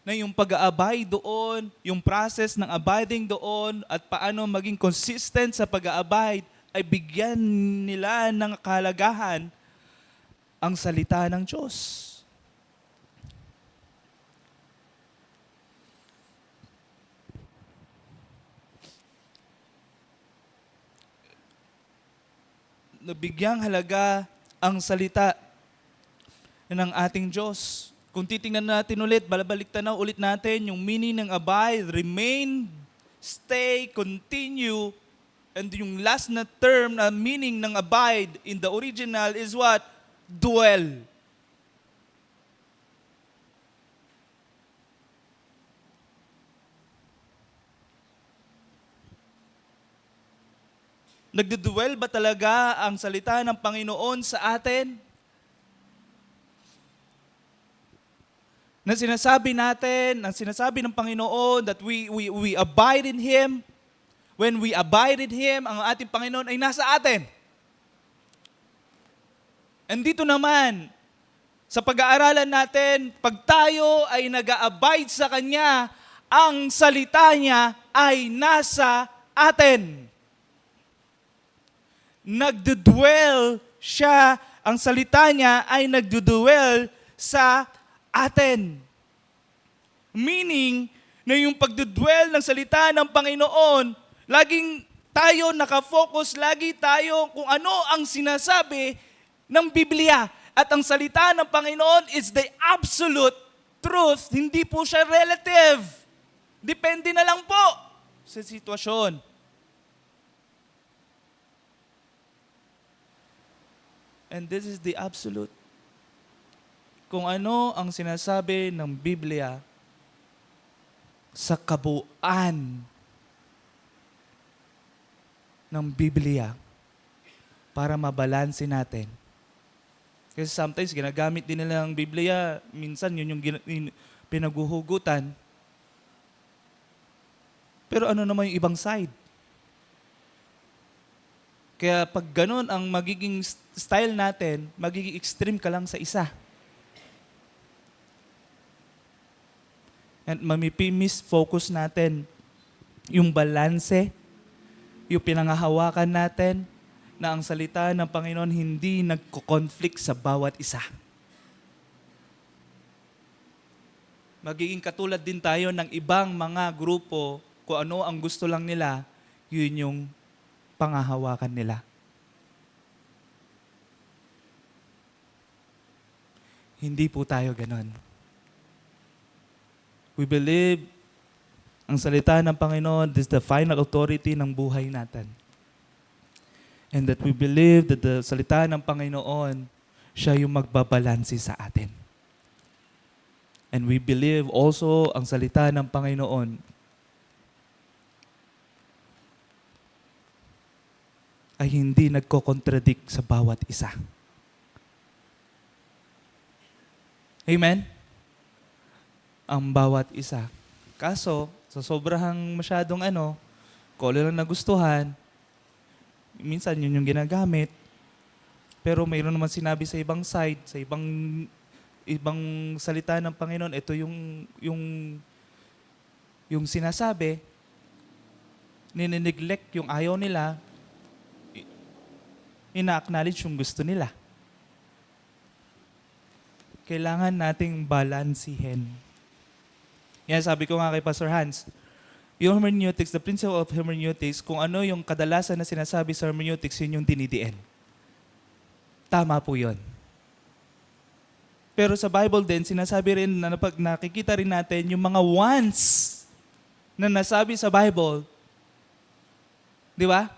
Na yung pag-aabide doon, yung process ng abiding doon at paano maging consistent sa pag-aabide ay bigyan nila ng kahalagahan ang salita ng Diyos. Nabigyang halaga ang salita ng ating Diyos. Kung titingnan natin ulit, balabalik tanaw ulit natin yung meaning ng abide, remain, stay, continue, and yung last na term na meaning ng abide in the original is what? Dwell. Nagdudwell ba talaga ang salita ng Panginoon sa atin? Na sinasabi natin, ang sinasabi ng Panginoon that we abide in Him. When we abide in Him, ang ating Panginoon ay nasa atin. And dito naman, sa pag-aaralan natin, pag tayo ay nag-abide sa Kanya, ang salita niya ay nasa atin. Nagdudwell siya, ang salita niya ay nagdudwell sa atin. Meaning, na yung pagdudwell ng salita ng Panginoon, laging tayo nakafocus, lagi tayo kung ano ang sinasabi ng Biblia. At ang salita ng Panginoon is the absolute truth. Hindi po siya relative. Depende na lang po sa sitwasyon. And this is the absolute. Kung ano ang sinasabi ng Biblia sa kabuuan ng Biblia para mabalanse natin. Kasi sometimes ginagamit din nila ang Biblia, minsan yun yung pinaguhugutan. Pero ano naman yung ibang side? Kaya pag ganun ang magiging style natin, magiging extreme ka lang sa isa. And mamipimis-focus natin yung balanse, yung pinangahawakan natin na ang salita ng Panginoon hindi nagko-conflict sa bawat isa. Magiging katulad din tayo ng ibang mga grupo kung ano ang gusto lang nila, yun yung pangahawakan nila. Hindi po tayo ganon. We believe ang salita ng Panginoon is the final authority ng buhay natin. And that we believe that the salita ng Panginoon, siya yung magbabalansi sa atin. And we believe also ang salita ng Panginoon ay hindi nagko-contradict sa bawat isa. Amen? Ang bawat isa. Kaso, sa sobrang masyadong kung ano lang nagustuhan, minsan yun yung ginagamit, pero mayroon naman sinabi sa ibang side, sa ibang salita ng Panginoon, ito yung sinasabi, ninineglect yung ayaw nila, ina-acknowledge yung gusto nila. Kailangan nating balansihin. Yan, sabi ko nga kay Pastor Hans, yung hermeneutics, the principle of hermeneutics, kung ano yung kadalasan na sinasabi sa hermeneutics, yun yung dinidiin. Tama po yun. Pero sa Bible din, sinasabi rin na pag nakikita rin natin yung mga once na nasabi sa Bible, di ba?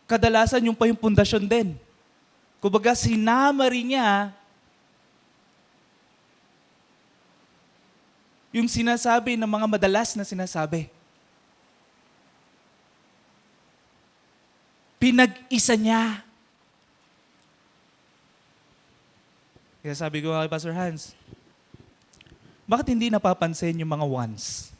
Kadalasan yung pa yung pundasyon din. Kumbaga, sinama rin niya yung sinasabi ng mga madalas na sinasabi. Pinag-isa niya. Kaya sabi ko kay Pastor Hans, bakit hindi napapansin yung mga once?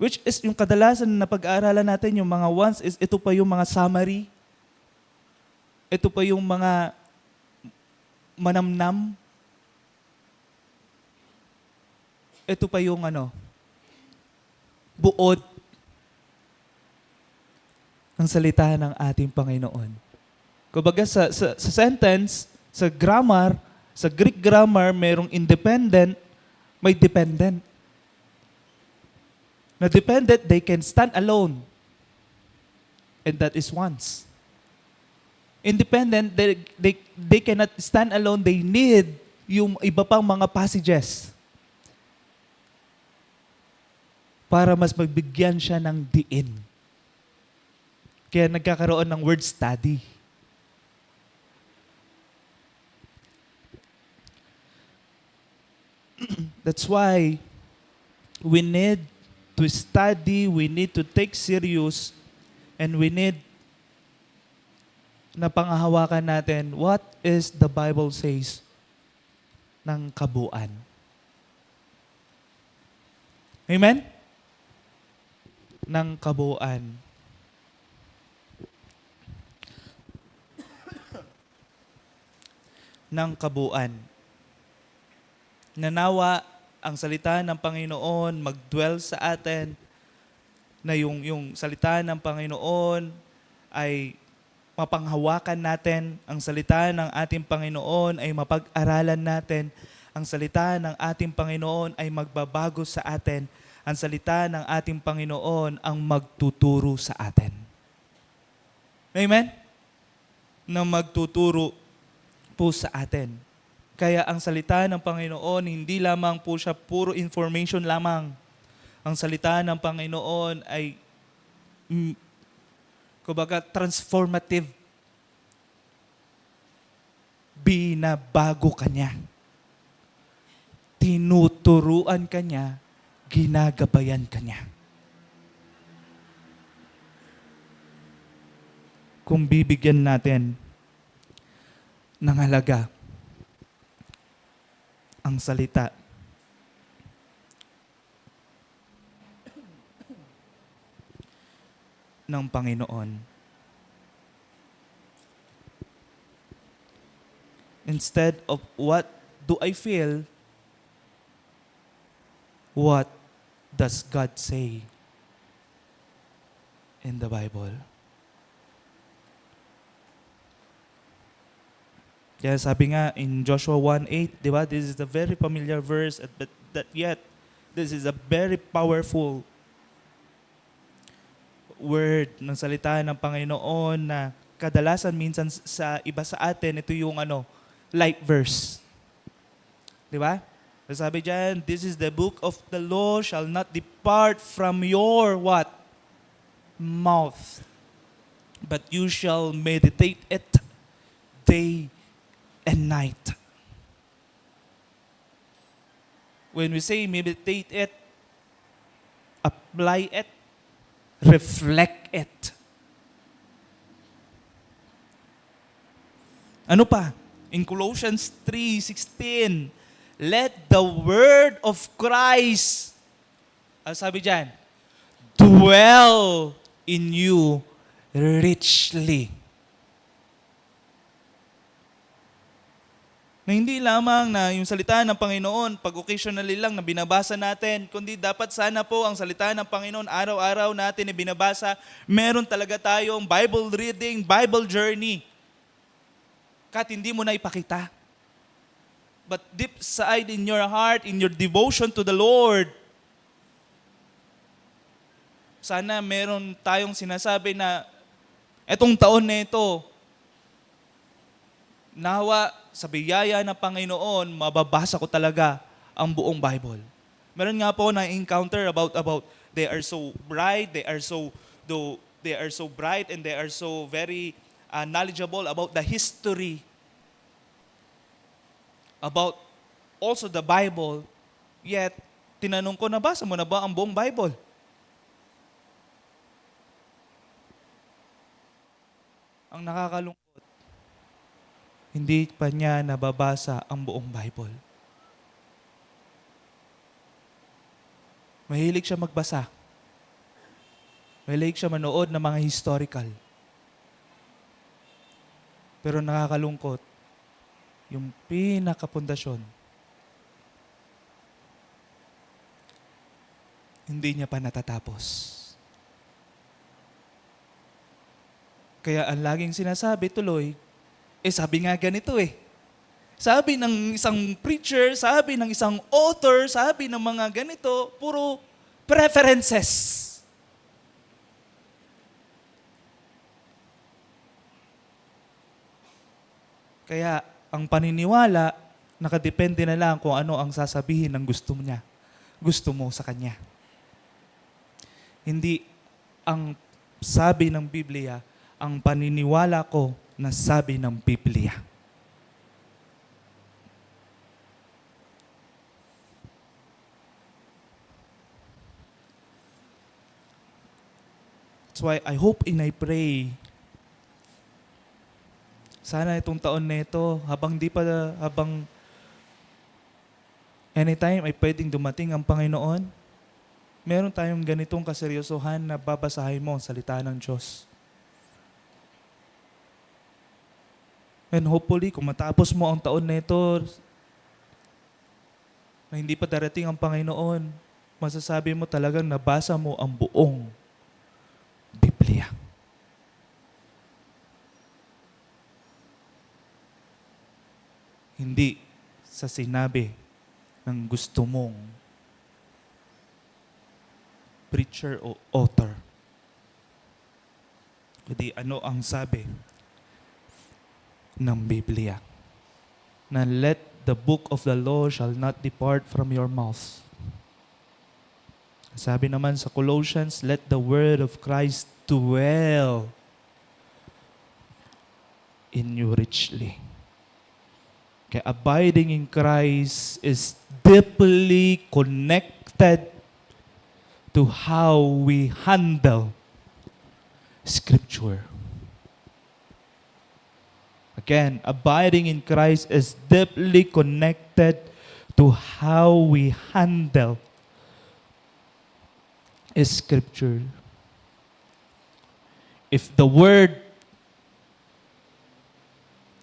Which is yung kadalasan na pag-aaralan natin, yung mga once, is ito pa yung mga summary. Ito pa yung mga manamnam. Ito pa yung buod ng salita ng ating Panginoon. Kumbaga sa sentence, sa grammar, sa Greek grammar, mayroong independent, may dependent. Na dependent, they can stand alone. And that is once. Independent, they cannot stand alone. They need yung iba pang mga passages para mas magbigyan siya ng diin. Kaya nagkakaroon ng word study. That's why we need to study, we need to take serious, and we need na panghahawakan natin what is the Bible says ng kabuuan. Amen? Ng kabuuan. Ng kabuuan. Nanawa ang salita ng Panginoon mag-dwell sa atin, na yung salita ng Panginoon ay mapanghawakan natin, ang salita ng ating Panginoon ay mapag-aralan natin, ang salita ng ating Panginoon ay magbabago sa atin, ang salita ng ating Panginoon ang magtuturo sa atin. Amen? Na magtuturo po sa atin. Kaya ang salita ng Panginoon, hindi lamang po siya puro information lamang. Ang salita ng Panginoon ay kumbaga transformative. Binabago ka niya. Tinuturuan ka niya, ginagabayan ka niya. Kung bibigyan natin ng halaga ang salita ng Panginoon. Instead of what do I feel, what does God say in the Bible? Kaya sabi nga in Joshua 1:8, di ba? This is a very familiar verse, but that yet this is a very powerful word ng salita ng Panginoon na kadalasan minsan sa iba sa atin, ito yung light verse. Di ba? Sabi dyan, this is the book of the law shall not depart from your what? Mouth. But you shall meditate it day and night. When we say meditate it, multiply it, reflect it. Ano pa? In Colossians 3:16, let the word of Christ, ano sabi dyan? Dwell in you richly. Na hindi lamang na yung salita ng Panginoon, pag occasionally lang na binabasa natin, kundi dapat sana po ang salita ng Panginoon, araw-araw natin na binabasa, meron talaga tayong Bible reading, Bible journey. Kahit hindi mo na ipakita. But deep side in your heart, in your devotion to the Lord, sana meron tayong sinasabi na etong taon na ito, nawa sa biyaya ng Panginoon, mababasa ko talaga ang buong Bible. Meron nga po na encounter about they are so bright, they are so bright and they are so very knowledgeable about the history, about also the Bible. Yet tinanong ko, nabasa mo na ba ang buong Bible? Ang nakakalungkot, hindi pa niya nababasa ang buong Bible. Mahilig siya magbasa. Mahilig siya manood ng mga historical. Pero nakakalungkot, yung pinakapundasyon, hindi niya pa natatapos. Kaya ang laging sinasabi tuloy, sabi nga ganito Sabi ng isang preacher, sabi ng isang author, sabi ng mga ganito, puro preferences. Kaya ang paniniwala, nakadepende na lang kung ano ang sasabihin ng gusto niya. Gusto mo sa kanya. Hindi ang sabi ng Biblia, ang paniniwala ko na sabi ng Biblia. That's why I hope and I pray, sana itong taon na ito, habang anytime ay pwedeng dumating ang Panginoon, meron tayong ganitong kaseryosohan na babasahin mo ang salita ng Diyos. And hopefully, kung matapos mo ang taon na ito, na hindi pa darating ang Panginoon, masasabi mo talagang nabasa mo ang buong Biblia. Hindi sa sinabi ng gusto mong preacher o author, kundi ano ang sabi ng Biblia, na let the book of the law shall not depart from your mouth. Sabi naman sa Colossians, let the word of Christ dwell in you richly. Kaya abiding in Christ is deeply connected to how we handle Scripture. Again, abiding in Christ is deeply connected to how we handle Scripture. If the Word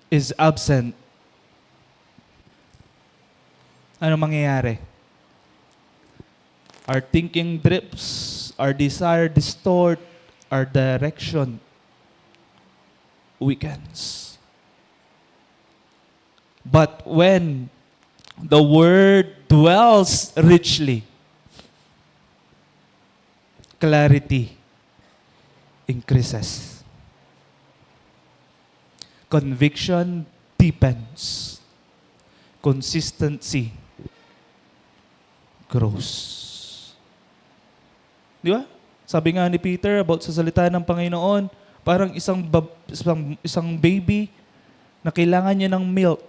is absent, ano mangyayari? Our thinking drifts, our desire distort, our direction weakens. But when the Word dwells richly, clarity increases. Conviction deepens. Consistency grows. Di ba? Sabi nga ni Peter about sa salita ng Panginoon, parang isang baby na kailangan niya ng milk.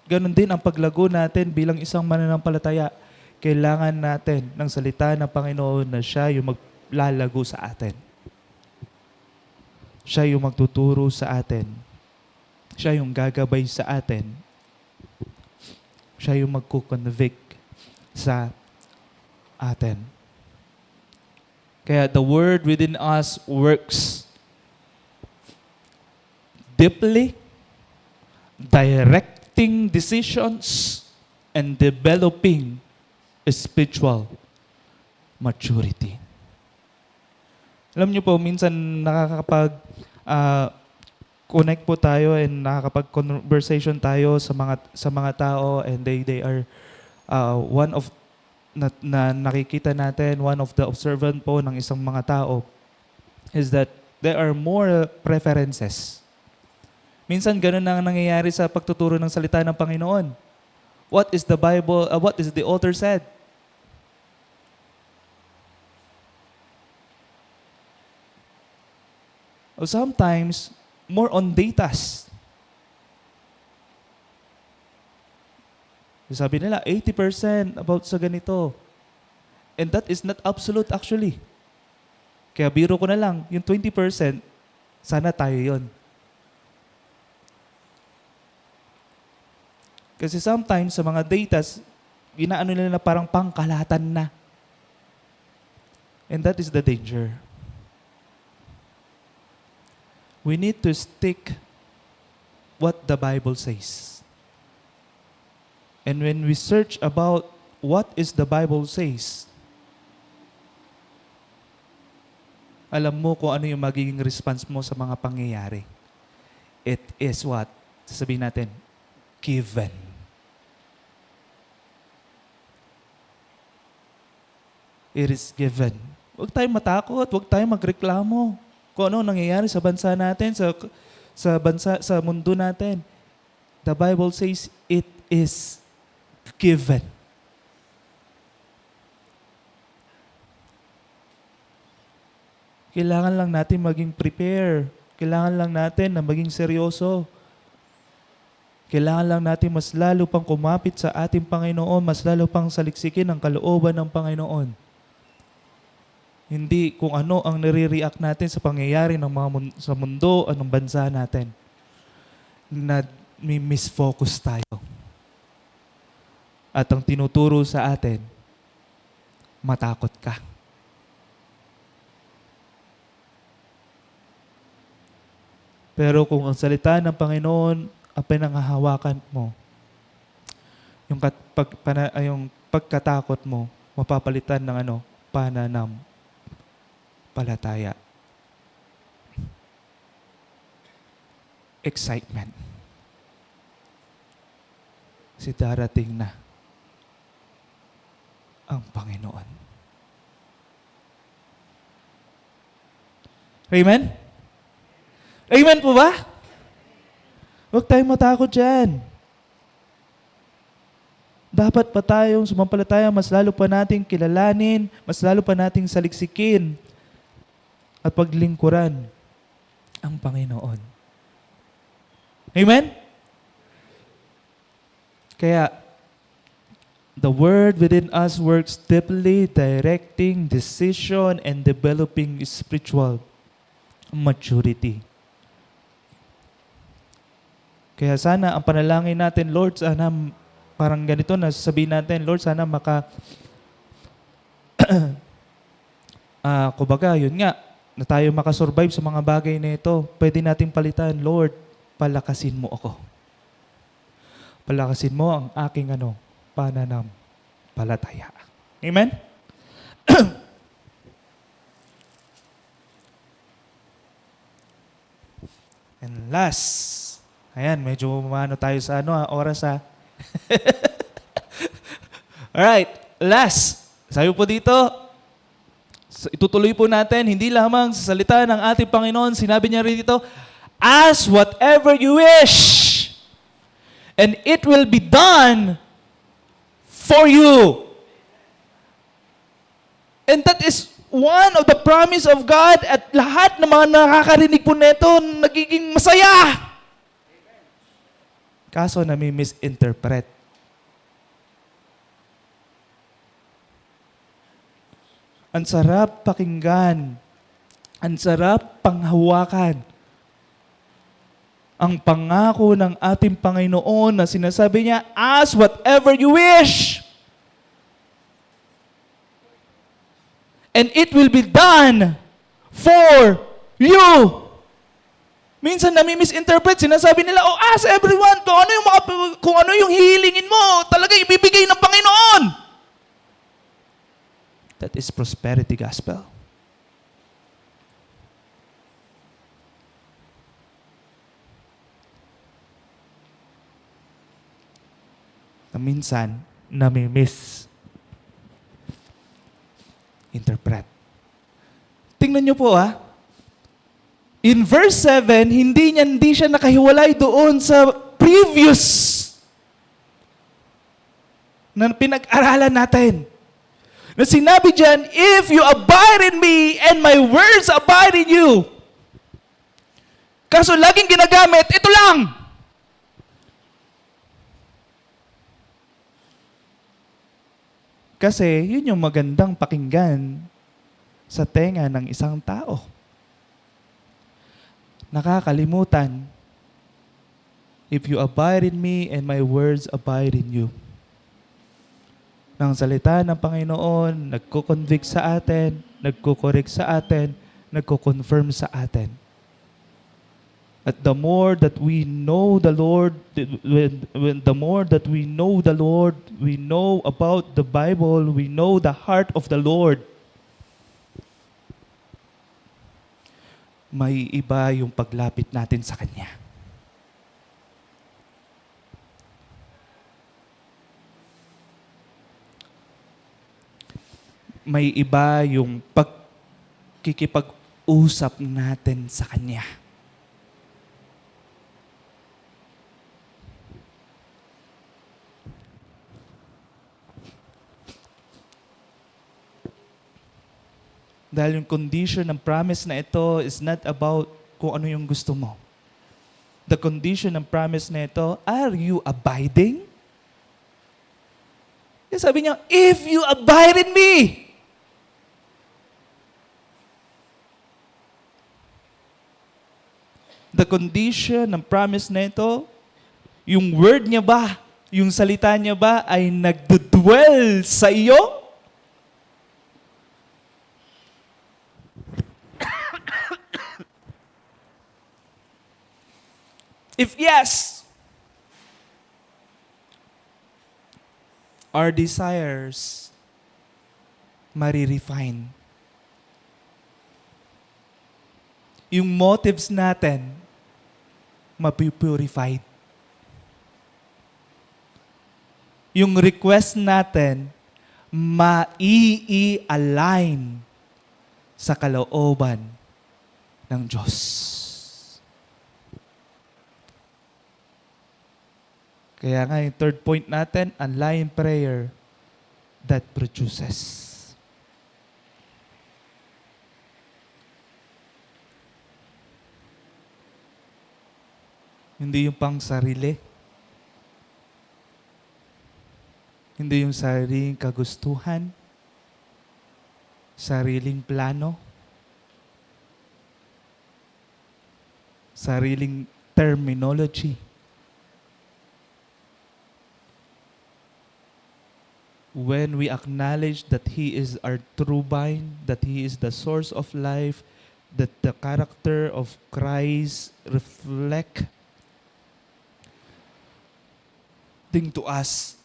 Ganon din ang paglago natin bilang isang mananampalataya. kailangan natin ng salita ng Panginoon na siya yung maglalago sa atin. Siya yung magtuturo sa atin. Siya yung gagabay sa atin. Siya yung magkukonvict sa atin. Kaya the word within us works deeply, directing decisions, and developing spiritual maturity. Alam niyo po, minsan connect po tayo and nakakapag-conversation tayo sa mga tao, and they are one of na nakikita natin, one of the observant po ng isang mga tao is that there are more preferences. Minsan ganun ang nangyayari sa pagtuturo ng salita ng Panginoon. What is the Bible, what is the author said? Or sometimes, more on datas. Sabi nila, 80% about sa ganito. And that is not absolute actually. Kaya biro ko na lang, yung 20%, sana tayo yon. Kasi sometimes sa mga datas, ginaano nila na parang pangkalahatan na. And that is the danger. We need to stick what the Bible says. And when we search about what is the Bible says, alam mo kung ano yung magiging response mo sa mga pangyayari. It is what? Sasabihin natin, given. It is given. Huwag tayong matakot, huwag tayong magreklamo kung ano nangyayari sa bansa natin, sa mundo natin. The Bible says it is given. Kailangan lang natin maging prepare. Kailangan lang natin na maging seryoso. Kailangan lang natin mas lalo pang kumapit sa ating Panginoon, mas lalo pang saliksikin ang kalooban ng Panginoon. Hindi kung ano ang nare-react natin sa pangyayari ng sa mundo, anong bansa natin. Na may misfocus tayo. At ang tinuturo sa atin, matakot ka. Pero kung ang salita ng Panginoon ang pinanghahawakan mo, yung pagkatakot mo, mapapalitan ng pananampalataya. Excitement. Si darating na ang Panginoon. Amen? Amen po ba? Huwag tayong matakot dyan. Dapat pa tayong sumampalataya, mas lalo pa nating kilalanin, mas lalo pa nating saliksikin at paglingkuran ang Panginoon. Amen? Kaya, the Word within us works deeply, directing decision and developing spiritual maturity. Kaya sana ang panalangin natin, Lord, sana parang ganito na sasabihin natin, Lord, sana kumbaga, yun nga, na tayo makasurvive sa mga bagay na ito, pwede nating palitan, Lord, palakasin mo ako. Palakasin mo ang aking pananampalataya. Amen? And last, ayan, medyo tayo sa oras ha. Alright, last. Sabi po dito, itutuloy po natin, hindi lamang sa salita ng ating Panginoon, sinabi niya rin dito, ask whatever you wish, and it will be done for you. And that is one of the promise of God, at lahat ng mga nakakarinig po nito, nagiging masaya. Kaso nami-misinterpret. Ang sarap pakinggan. Ang sarap panghawakan. Ang pangako ng ating Panginoon na sinasabi niya, ask whatever you wish. And it will be done for you. Minsan nami-misinterpret, sinasabi nila, oh, ask everyone kung ano yung hihilingin mo, talaga ibibigay ng Panginoon. That is prosperity gospel. Na minsan, nami-misinterpret. Tingnan niyo po in verse 7, hindi siya nakahiwalay doon sa previous na pinag-aralan natin. Na sinabi dyan, if you abide in me and my words abide in you. Kaso laging ginagamit, ito lang. Kasi yun yung magandang pakinggan sa tenga ng isang tao. Nakakalimutan, if you abide in me and my words abide in you. Ng salita ng Panginoon, nagko-convict sa atin, nagko-correct sa atin, nagko-confirm sa atin. At the more that we know the Lord, the more that we know the Lord, we know about the Bible, we know the heart of the Lord, may iba yung paglapit natin sa Kanya. May iba yung pagkikipag-usap natin sa Kanya. Dahil yung condition ng promise na ito is not about kung ano yung gusto mo. The condition ng promise na ito, are you abiding? Sabi niya, if you abide in me. The condition ng promise na ito, yung word niya ba, yung salita niya ba ay nagdudwell sa iyo? If yes, our desires marirefine. Yung motives natin mapipurified. Yung request natin mai-align sa kalooban ng Diyos. Kaya nga yung third point natin, align prayer that produces. Hindi yung pang sarili. Hindi yung sariling kagustuhan. Sariling plano. Sariling terminology. When we acknowledge that He is our true vine, that He is the source of life, that the character of Christ reflect to us.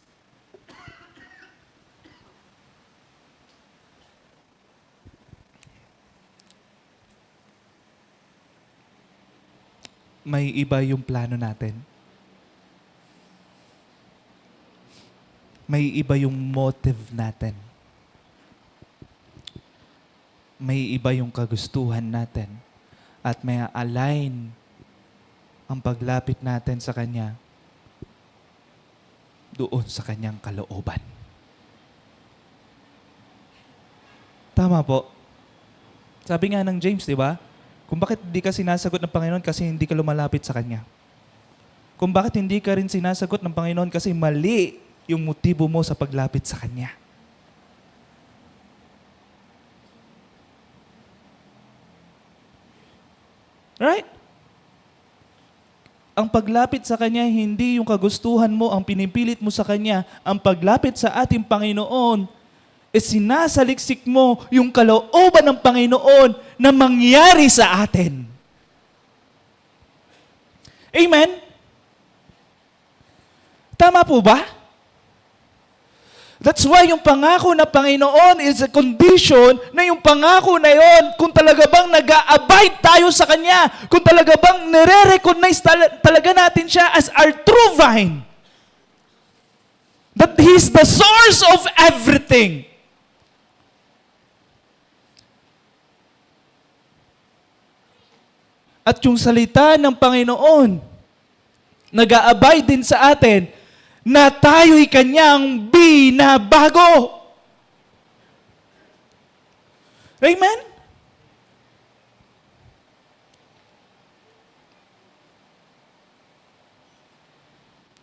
May iba yung plano natin. May iba yung motive natin. May iba yung kagustuhan natin. At may align ang paglapit natin sa Kanya doon sa Kanyang kalooban. Tama po. Sabi nga ng James, di ba? Kung bakit hindi ka sinasagot ng Panginoon kasi hindi ka lumalapit sa Kanya. Kung bakit hindi ka rin sinasagot ng Panginoon kasi mali yung motibo mo sa paglapit sa Kanya. Right? Ang paglapit sa Kanya, hindi yung kagustuhan mo, ang pinipilit mo sa Kanya. Ang paglapit sa ating Panginoon, sinasaliksik mo yung kalooban ng Panginoon na mangyari sa atin. Amen? Tama po ba? That's why yung pangako na Panginoon is a condition na yung pangako na yon, kung talaga bang nag-a-abide tayo sa Kanya, kung talaga bang nire-recognize talaga natin siya as our true vine, that He's the source of everything. At yung salita ng Panginoon, nag-a-abide din sa atin, na tayo'y Kanyang binabago. Amen?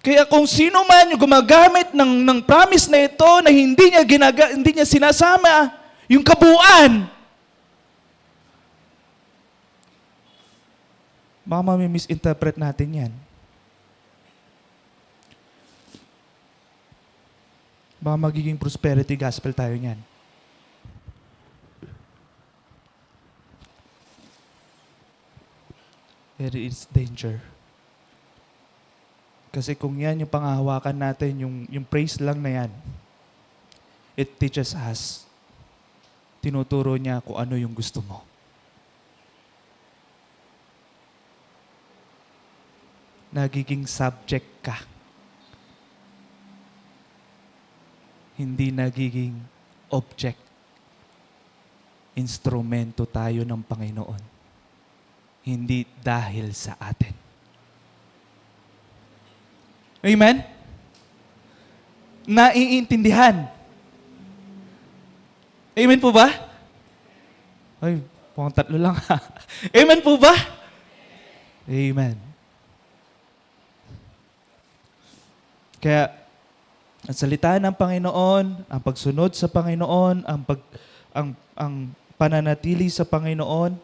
Kaya kung sino man yung gumagamit ng promise na ito na hindi niya sinasama yung kabuuan, baka mami-misinterpret natin yan. Baka magiging prosperity gospel tayo niyan. There is danger. Kasi kung yan yung panghahawakan natin, yung praise lang na yan, it teaches us, tinuturo niya kung ano yung gusto mo. Nagiging subject ka. Hindi nagiging object. Instrumento tayo ng Panginoon. Hindi dahil sa atin. Amen? Naiintindihan. Amen po ba? Ay, pang tatlo lang ha. Amen po ba? Amen. Kaya, ang salita ng Panginoon, ang pagsunod sa Panginoon, ang pananatili sa Panginoon,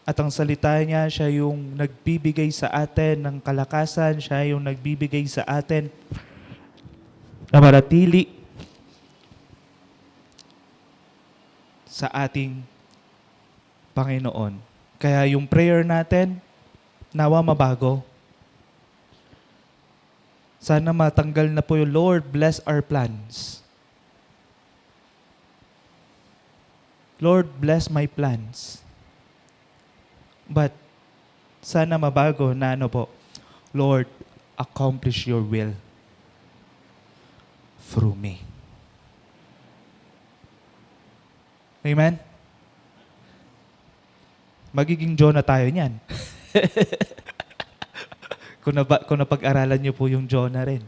at ang salita niya, siya yung nagbibigay sa atin ng kalakasan, siya yung nagbibigay sa atin na manatili sa ating Panginoon. Kaya yung prayer natin, nawa mabago. Sana matanggal na po yung Lord, bless our plans. Lord, bless my plans. But sana mabago na Lord, accomplish your will through me. Amen? Magiging Jonah tayo niyan. Kung napag-aralan niyo po yung Jonah rin.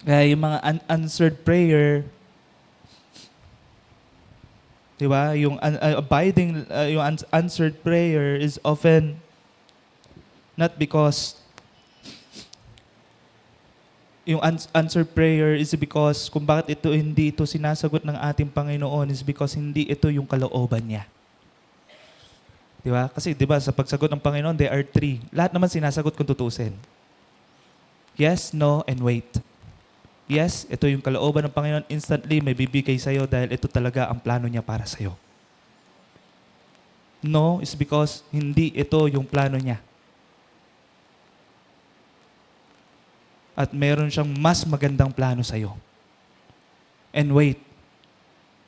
Kaya yung mga unanswered prayer, di ba? Yung yung unanswered prayer is often not because yung answered prayer is because kung bakit hindi ito sinasagot ng ating Panginoon is because hindi ito yung kalooban niya. Di ba? Kasi di ba sa pagsagot ng Panginoon, there are 3. Lahat naman sinasagot kung tutusin. Yes, no, and wait. Yes, ito yung kalooban ng Panginoon. Instantly, may bibigay sa'yo dahil ito talaga ang plano niya para sa'yo. No is because hindi ito yung plano niya. At meron siyang mas magandang plano sa'yo. And wait,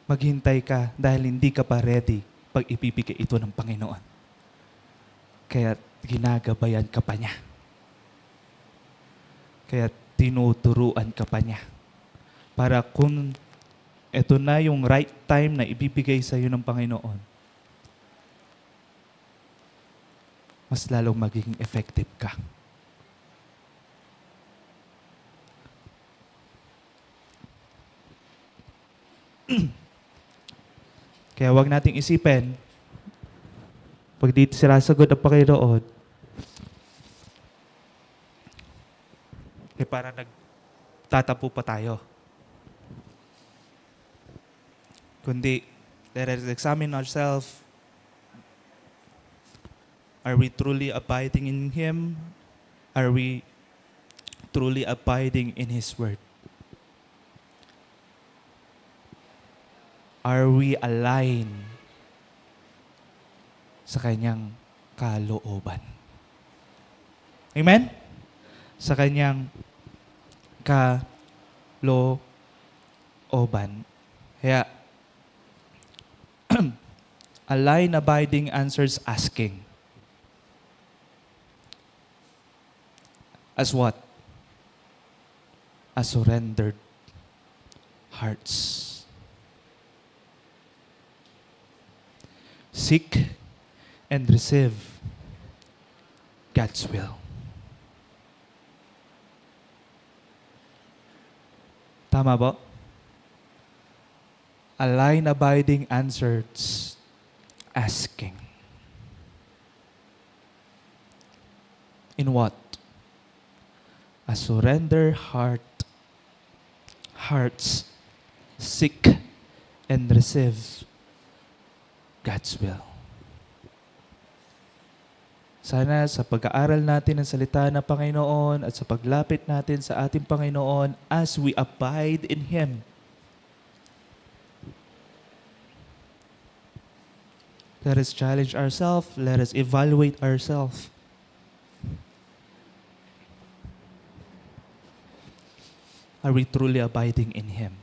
maghintay ka dahil hindi ka pa ready pag ipibigay ito ng Panginoon. Kaya ginagabayan ka pa niya. Kaya tinuturuan ka pa niya. Para kung ito na yung right time na ibibigay sa'yo ng Panginoon, mas lalong magiging effective ka. Kaya wag nating isipin, pag dito sinasagot ang Panginoon, parang nagtatapo pa tayo. kundi let us examine ourselves. Are we truly abiding in Him? Are we truly abiding in His Word? Are we aligned sa Kanyang kalooban? Amen? Sa Kanyang kalooban. Kaya, align abiding answers asking. As what? As surrendered hearts. Seek and receive God's will. Tama ba? Align abiding answers asking. In what? A surrender hearts seek and receive God's will. Sana sa pag-aaral natin ng salita ng Panginoon at sa paglapit natin sa ating Panginoon as we abide in Him, let us challenge ourselves, let us evaluate ourselves. Are we truly abiding in Him?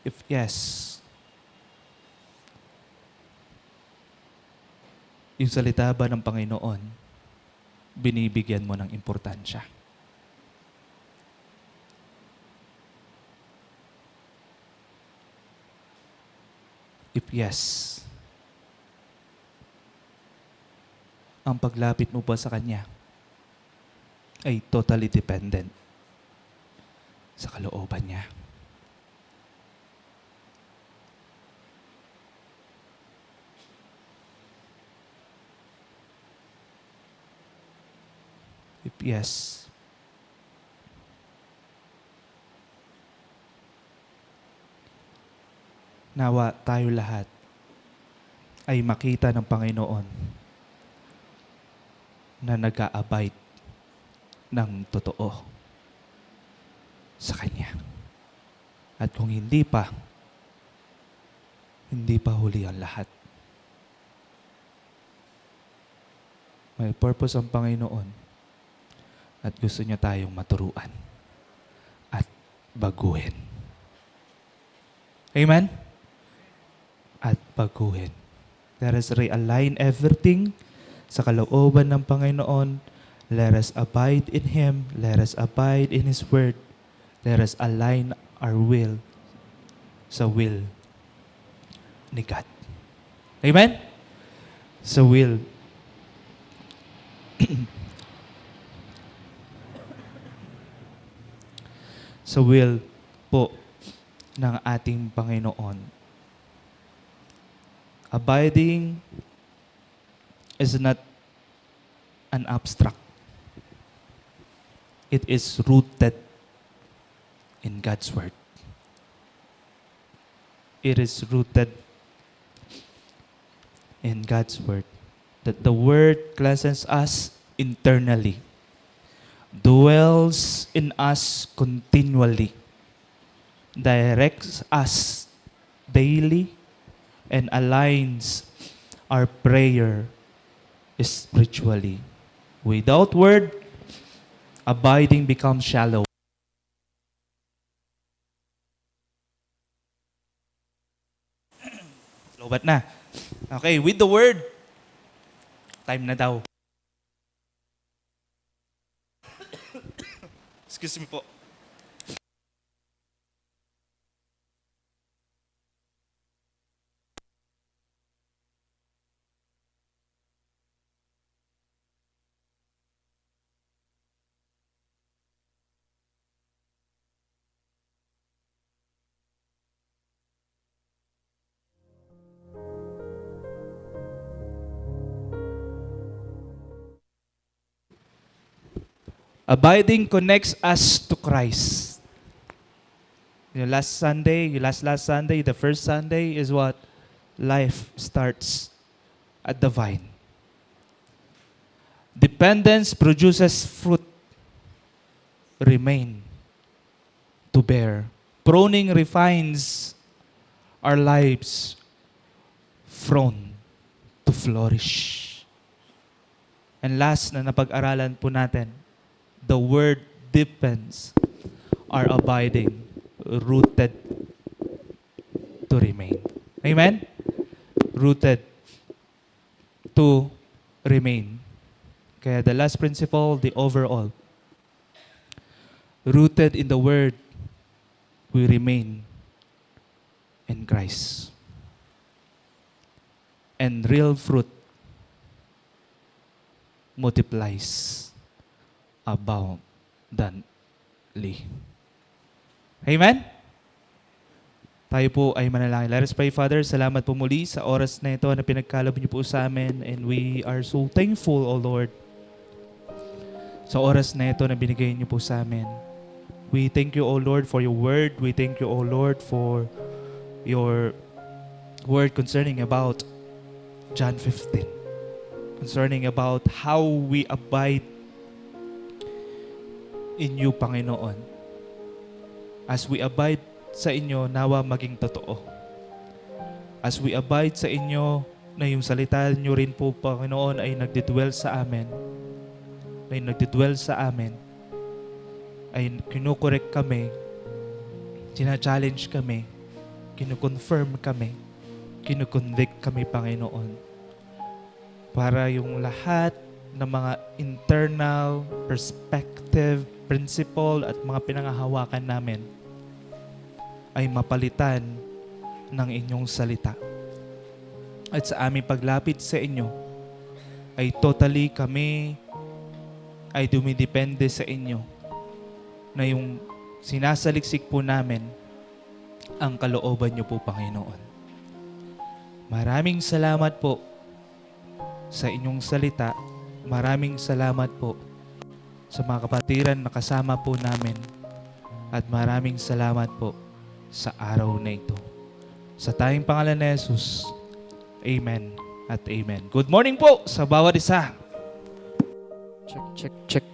If yes, yung salita ba ng Panginoon, binibigyan mo ng importansya? If yes, ang paglapit mo ba sa Kanya ay totally dependent sa kalooban niya. If yes, nawa tayo lahat ay makita ng Panginoon na nag-a-abide ng totoo sa Kanya. At kung hindi pa huli ang lahat. May purpose ang Panginoon at gusto niya tayong maturuan at baguhin. Amen? At baguhin. Let us realign everything sa kalooban ng Panginoon. Let us abide in Him. Let us abide in His Word. Let us align our will sa will ni God. Amen? Sa will. Sa will po ng ating Panginoon. Abiding is not an abstract. It is rooted in God's Word. It is rooted in God's Word. That the Word cleanses us internally, dwells in us continually, directs us daily, and aligns our prayer spiritually. Without Word, abiding becomes shallow. Lobat na. Okay, with the Word, time na daw. Excuse me po. Abiding connects us to Christ. Yung last Sunday, yung last Sunday, the first Sunday is what? Life starts at the vine. Dependence produces fruit. Remain to bear. Pruning refines our lives from to flourish. And last na napag-aralan po natin, the word depends are abiding, rooted to remain. Amen? Rooted to remain. Kaya the last principle, the overall. Rooted in the word, we remain in Christ. And real fruit multiplies abundantly. Amen? Tayo po ay manalangin. Let us pray, Father. Salamat po muli sa oras na ito na pinagkaloob niyo po sa amin. And we are so thankful, O Lord, sa oras na ito na binigay niyo po sa amin. We thank you, O Lord, for your word. We thank you, O Lord, for your word concerning about John 15. Concerning about how we abide in you, Panginoon. As we abide sa inyo, nawa maging totoo. As we abide sa inyo, na yung salita niyo rin po, Panginoon, ay nagdidwell sa amin. Ay nagdidwell sa amin. Ay kinukorek kami, sina-challenge kami, kinukonfirm kami, kinukonvict kami, Panginoon. Para yung lahat ng mga internal perspective, principle at mga pinangahawakan namin ay mapalitan ng inyong salita. At sa aming paglapit sa inyo, ay totally kami ay dumidepende sa inyo na yung sinasaliksik po namin ang kalooban niyo po, Panginoon. Maraming salamat po sa inyong salita. Maraming salamat po sa mga kapatiran na kasama po namin. At maraming salamat po sa araw na ito. Sa tayong pangalan ni Jesus, Amen at Amen. Good morning po sa bawat isa. Check, check, check.